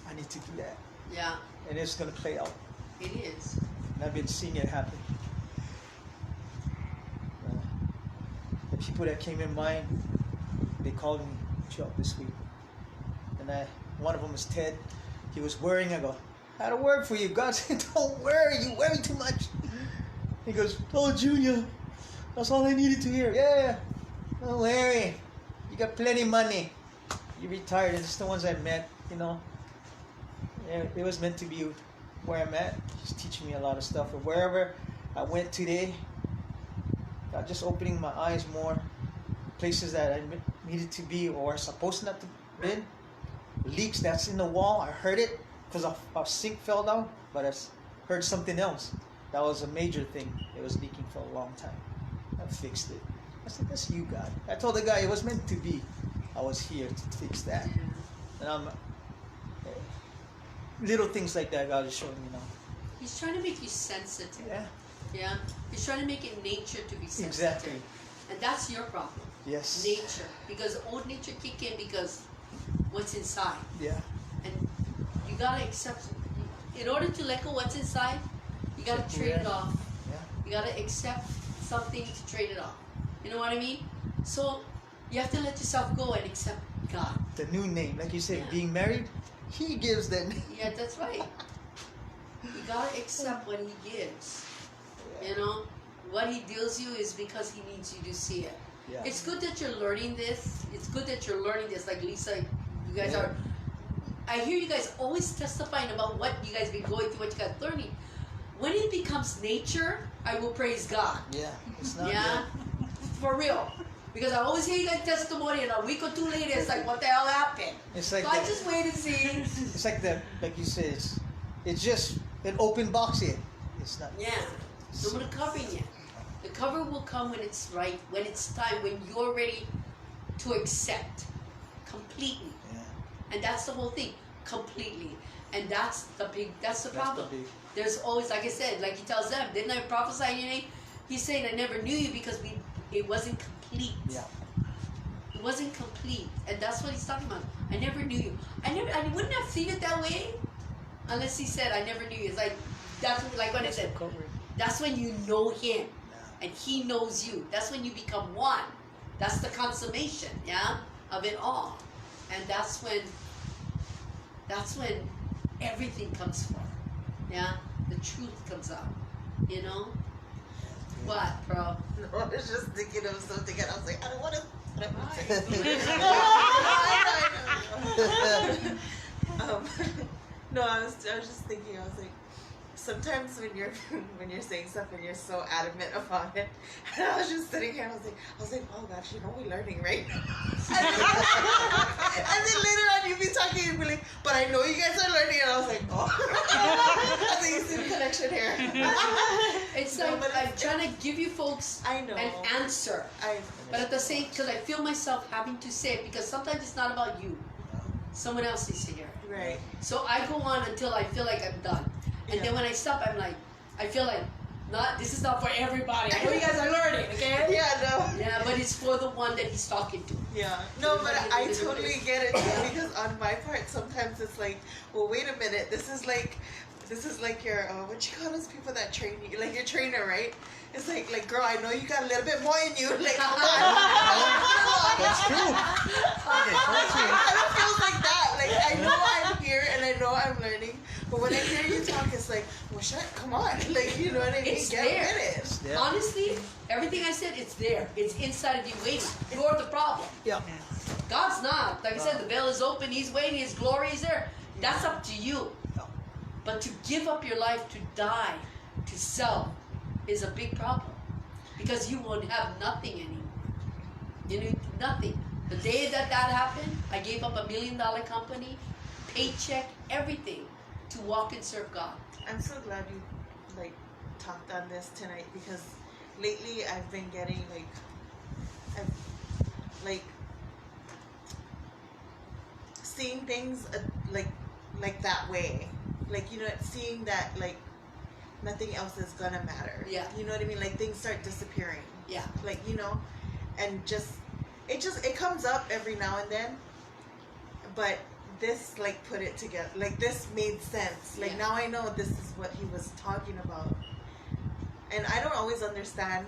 I need to do that. Yeah, and it's gonna play out. it is. And I've been seeing it happen. The people that came in mind, they called me throughout this week, and one of them was Ted. He was worrying. I go, I had a word for you. God said, don't worry. You worry too much. He goes, oh, Junior, that's all I needed to hear. Yeah, don't worry. You got plenty of money. You retired. It's just the ones I met, you know. Yeah, it was meant to be where I'm at. He's teaching me a lot of stuff. And wherever I went today, God just opening my eyes more. Places that I needed to be or supposed not to be. Leaks that's in the wall. I heard it because our sink fell down, but I heard something else. That was a major thing. It was leaking for a long time. I fixed it. I said, that's you, God. I told the guy it was meant to be. I was here to fix that. And little things like that God is showing me now. He's trying to make you sensitive. Yeah. Yeah? He's trying to make it nature to be sensitive. Exactly. And that's your problem. Yes. Nature. Because old nature kick in because what's inside. Yeah. And you gotta accept, in order to let go what's inside, you gotta trade it off. Yeah. You gotta accept something to trade it off. You know what I mean? So you have to let yourself go and accept God. The new name, like you said, Yeah. being married, He gives that name. Yeah, that's right. You gotta accept what He gives. You know, what He deals you is because He needs you to see it. Yeah. It's good that you're learning this. It's good that you're learning this. Like Lisa, you guys are. I hear you guys always testifying about what you guys been going through, what you guys learning. When it becomes nature, I will praise God. Yeah. It's not Yeah, for real. Because I always hear you guys testimony, and a week or two later, it's like, what the hell happened? It's like So I just wait and see. It's like that, like you said, it's just an open box here. It's not. Yeah. So I'm gonna cover you. The cover will come when it's right, when it's time, when you're ready to accept completely. Yeah. And that's the whole thing, completely. And that's the problem. That's the big. There's always, like I said, like He tells them, didn't I prophesy in your name? He's saying, I never knew you because it wasn't complete. Yeah. It wasn't complete. And that's what He's talking about. I never knew you. I wouldn't have seen it that way unless He said, I never knew you. It's like, that's what, like when I said, that's when you know Him. And He knows you. That's when you become one. That's the consummation, yeah, of it all. And that's when everything comes forth. Yeah? The truth comes out. You know? What, bro? No, I was just thinking of something and I was like, I don't want to. No, I was just thinking. I was like, sometimes when you're saying stuff and you're so adamant about it, and I was just sitting here and I was like, oh gosh, you know we're learning, right? and then later on you'd be talking and be like, but I know you guys are learning, and I was like, oh. I think you see the connection here. It's No, like but I'm trying to give you folks I know. an answer. But at the same, because I feel myself having to say it, because sometimes it's not about you. Someone else needs to hear it. Right. So I go on until I feel like I'm done. And then when I stop, I'm like, I feel like, this is not for everybody. I know you guys are learning, okay? Yeah, no. Yeah, but it's for the one that He's talking to. Yeah. No, but I totally get it too, because on my part, sometimes it's like, well, wait a minute. This is like your what you call those people that train you, like your trainer, right? It's like girl, I know you got a little bit more in you. Like, come on. That's true. It kind of feels like that. Like, I know I'm here and I know I'm learning, but when I hear you talk, it's like, well, shut, come on. Like, you know what I mean? It's Get there. with it. Yeah. Honestly, everything I said, it's there. It's inside of you waiting. You're the problem. Yeah. God's not. Like I said, the veil is open. He's waiting. His glory is there. That's up to you. But to give up your life, to die, to self, is a big problem. Because you won't have nothing anymore. You know, nothing. The day that happened, I gave up $1 million company, paycheck, everything, to walk and serve God. I'm so glad you talked on this tonight, because lately I've been getting seeing things like that way, seeing that nothing else is gonna matter. Yeah. You know what I mean? Like, things start disappearing. Yeah. And it comes up every now and then, but this like put it together. Like this made sense. Like Yeah. now I know this is what he was talking about. And I don't always understand,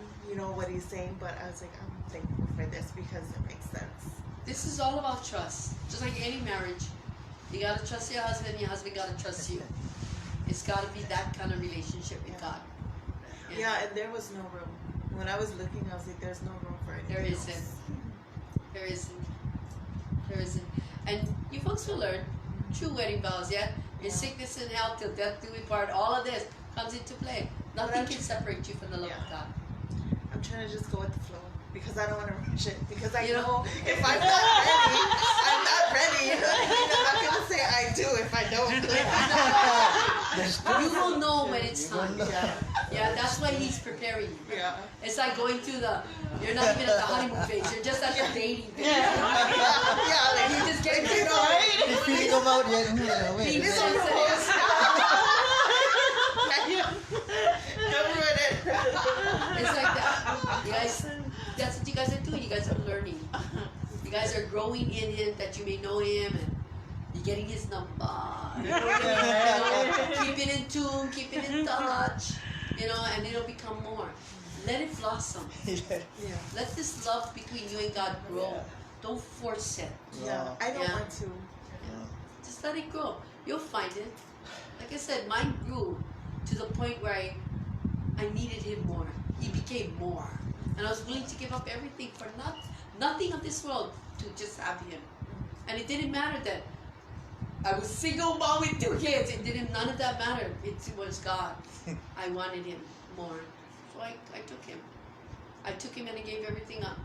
what he's saying, but I was like, I'm thankful for this because it makes sense. This is all about trust. Just like any marriage. You gotta trust your husband gotta trust you. It's gotta be that kind of relationship with God. Yeah, and there was no room. When I was looking, I was like, there's no room for anything There else. isn't. There isn't. There isn't. And you folks will learn true wedding vows, yeah? In Yeah. sickness and health till death do we part. All of this comes into play. Nothing I'm can separate you from the love of Yeah. God. I'm trying to just go with the flow because I don't want to rush it. Because I You know- know if I'm not ready, I'm not ready. You know what I mean? I'm not going to say I do if I don't. You will know when it's You will time. know. Yeah. Yeah, that's why he's preparing you. Yeah. It's like going through you're not even at the honeymoon phase, you're just at the dating phase. Yeah, like You just get you know, You're feeling about yet. Wait a These minute. are- Don't ruin it. It's like that. You guys, that's what you guys are doing. You guys are learning. You guys are growing in him that you may know him, and you're getting his number. Keep it in tune, keep it in touch, and it'll become more. Let it blossom. Yeah. Let this love between you and God grow. Yeah. Don't force it. Yeah. I don't Yeah. want to. Just let it grow. You'll find it. Like I said, mine grew to the point where I needed him more. He became more. And I was willing to give up everything for nothing of this world to just have him. And it didn't matter that I was single mom with 2 kids. None of that mattered. It was God. I wanted him more. So I took him. I took him and I gave everything up.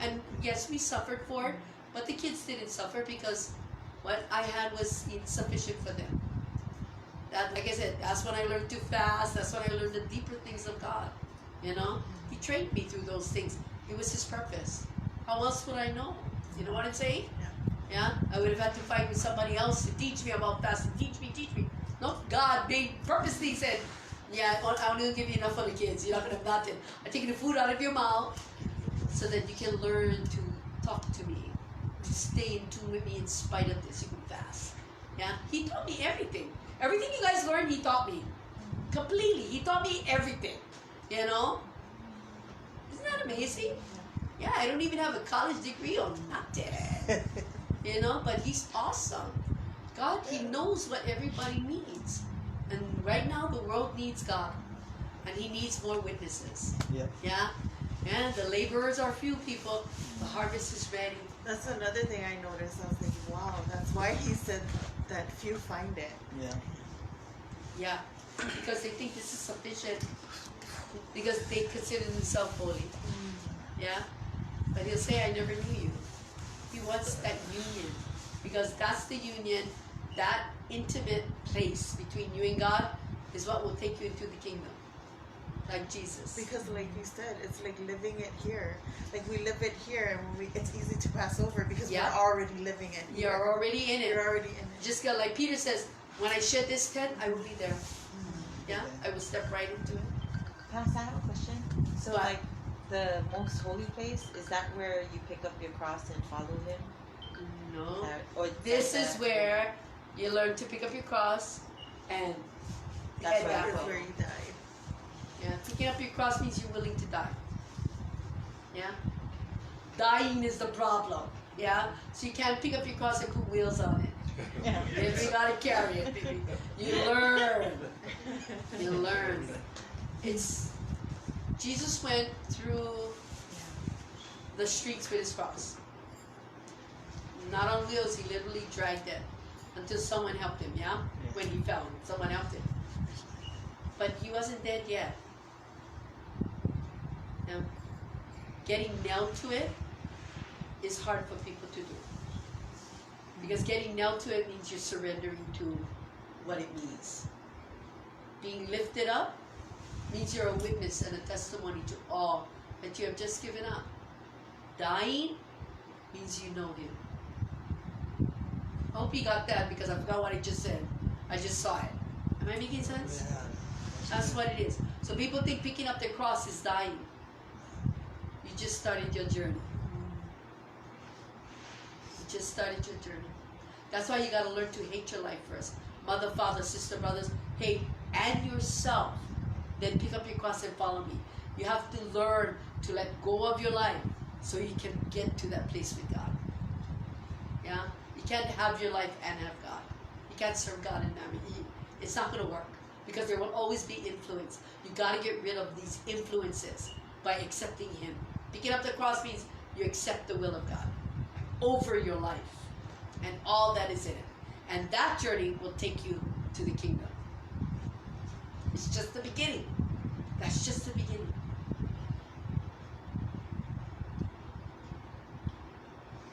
And yes, we suffered for it, but the kids didn't suffer because what I had was insufficient for them. That, like I said, that's when I learned to fast. That's when I learned the deeper things of God. He trained me through those things. It was His purpose. How else would I know? You know what I'm saying? Yeah. I would have had to fight with somebody else to teach me about fasting. Teach me. No, God purposely said, yeah, I only give you enough for the kids. You're not gonna have nothing. I'm taking the food out of your mouth so that you can learn to talk to me, to stay in tune with me in spite of this. You can fast. Yeah. He taught me everything. Everything you guys learned, He taught me. Completely. He taught me everything. Isn't that amazing? Yeah, I don't even have a college degree or nothing. But He's awesome. God, He knows what everybody needs. And right now, the world needs God. And He needs more witnesses. Yeah. Yeah? Yeah, the laborers are few people. The harvest is ready. That's another thing I noticed. I was like, wow, that's why he said that few find it. Yeah. Yeah. Because they think this is sufficient. Because they consider themselves holy. Yeah? But He'll say, I never knew you. He wants that union. Because that's the union, that intimate place between you and God is what will take you into the kingdom. Like Jesus. Because like you said, it's like living it here. Like we live it here and it's easy to pass over because Yeah. we're already living it here. You're already in it. You're already in it. Just like Peter says, when I shed this tent, I will be there. Yeah? I will step right into it. Pastor, I have a question. So, What? like, the most holy place, is that where you pick up your cross and follow Him? No. Or This that's is where you learn to pick up your cross and That's head where back you That's home. where you died. Yeah, picking up your cross means you're willing to die. Yeah? Dying is the problem. Yeah? So you can't pick up your cross and put wheels on it. You gotta carry it, baby. You learn. You learn. Jesus went through the streets with His cross. Not on wheels, He literally dragged it until someone helped Him, yeah? When He fell, someone helped Him. But He wasn't dead yet. Now, getting nailed to it is hard for people to do. Because getting nailed to it means you're surrendering to what it means. Being lifted up means you're a witness and a testimony to all that you have just given up. Dying means you know Him. I hope you got that because I forgot what I just said. I just saw it. Am I making sense? That's what it is. So people think picking up their cross is dying. You just started your journey. You just started your journey. That's why you got to learn to hate your life first. Mother, father, sister, brothers, hate, and yourself. Then pick up your cross and follow me. You have to learn to let go of your life so you can get to that place with God. Yeah? You can't have your life and have God. You can't serve God and marry. It's not going to work because there will always be influence. You got to get rid of these influences by accepting Him. Picking up the cross means you accept the will of God over your life and all that is in it. And that journey will take you to the kingdom. It's just the beginning. That's just the beginning.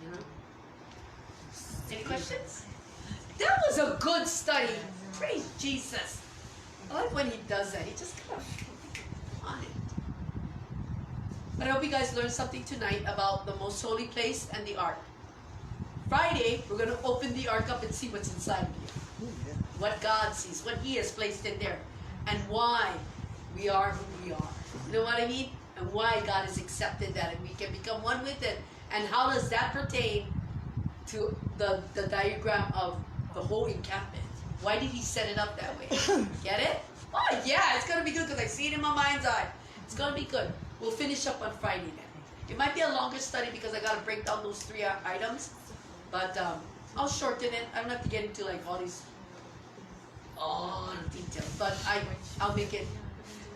You know? Any questions? That was a good study. Praise Jesus. I like when he does that. He just kind of on it. But I hope you guys learned something tonight about the most holy place and the ark. Friday, we're going to open the ark up and see what's inside of you. What God sees, what He has placed in there, and why we are who we are. You know what I mean? And why God has accepted that, and we can become one with it. And how does that pertain to the diagram of the whole encampment? Why did He set it up that way? Get it? Oh yeah, it's going to be good because I see it in my mind's eye. It's going to be good. We'll finish up on Friday then. It might be a longer study because I got to break down those 3 items. But I'll shorten it. I don't have to get into like all these details. But I'll make it.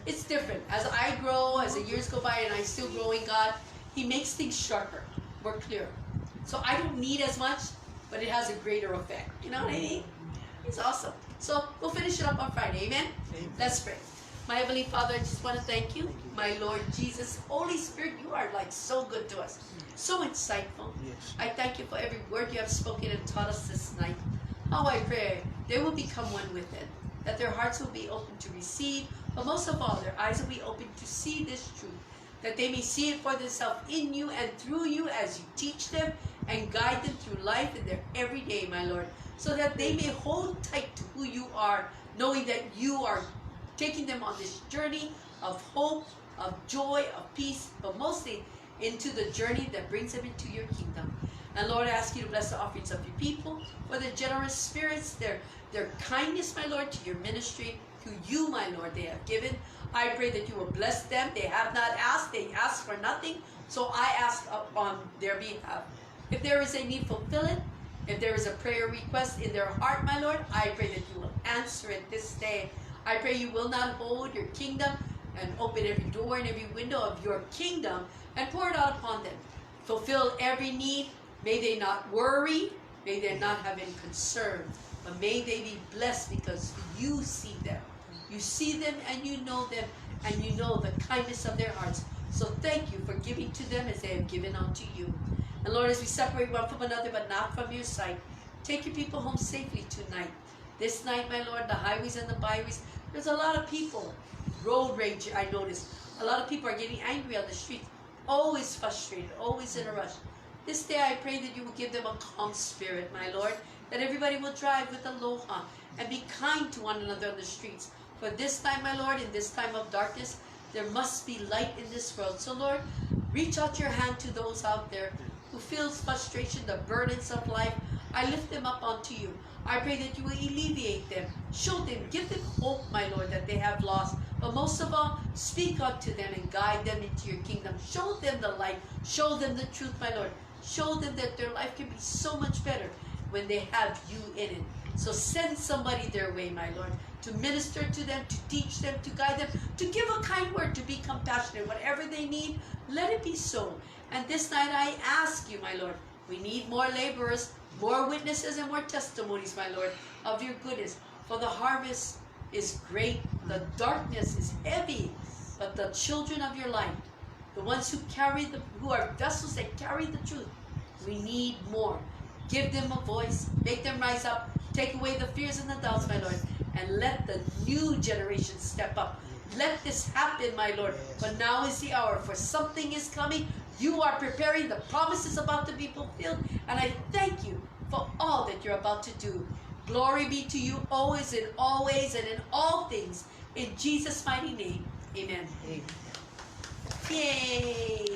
It's different. As I grow, as the years go by and I still grow in God, He makes things sharper, more clear. So I don't need as much, but it has a greater effect. You know what I mean? It's awesome. So we'll finish it up on Friday. Amen? Let's pray. My Heavenly Father, I just want to thank you. My Lord Jesus, Holy Spirit, you are like so good to us. So insightful. Yes. I thank you for every word you have spoken and taught us this night. How I pray they will become one with it. That their hearts will be open to receive. But most of all, their eyes will be open to see this truth. That they may see it for themselves in you and through you as you teach them and guide them through life in their everyday, my Lord. So that they may hold tight to who you are, knowing that you are taking them on this journey of hope, of joy, of peace, but mostly into the journey that brings them into your kingdom. And Lord, I ask you to bless the offerings of your people, for their generous spirits, their kindness, my Lord, to your ministry, to you, my Lord, they have given. I pray that you will bless them. They have not asked, they ask for nothing. So I ask upon their behalf. If there is a need, fulfill it. If there is a prayer request in their heart, my Lord, I pray that you will answer it this day. I pray you will not hold your kingdom and open every door and every window of your kingdom and pour it out upon them. Fulfill every need. May they not worry. May they not have any concern. But may they be blessed because you see them. You see them and you know them and you know the kindness of their hearts. So thank you for giving to them as they have given unto you. And Lord, as we separate one from another but not from your sight, take your people home safely tonight. This night, my Lord, the highways and the byways, there's a lot of people. Road rage, I noticed. A lot of people are getting angry on the street. Always frustrated, always in a rush. This day I pray that you will give them a calm spirit, my Lord. That everybody will drive with aloha and be kind to one another on the streets. For this time, my Lord, in this time of darkness, there must be light in this world. So Lord, reach out your hand to those out there who feels frustration, the burdens of life. I lift them up unto you. I pray that you will alleviate them. Show them, give them hope, my Lord, that they have lost. But most of all, speak unto them and guide them into your kingdom. Show them the light. Show them the truth, my Lord. Show them that their life can be so much better when they have you in it. So send somebody their way, my Lord, to minister to them, to teach them, to guide them, to give a kind word, to be compassionate. Whatever they need, let it be so. And this night I ask you, my Lord, we need more laborers, more witnesses, and more testimonies, my Lord, of your goodness. For the harvest is great, the darkness is heavy, but the children of your light, the ones who are vessels that carry the truth, we need more. Give them a voice, make them rise up, take away the fears and the doubts, my Lord, and let the new generation step up. Let this happen, my Lord, for now is the hour, for something is coming. You are preparing, the promises about to be fulfilled, and I thank you for all that you're about to do. Glory be to you always and always and in all things. In Jesus' mighty name, amen. Yay!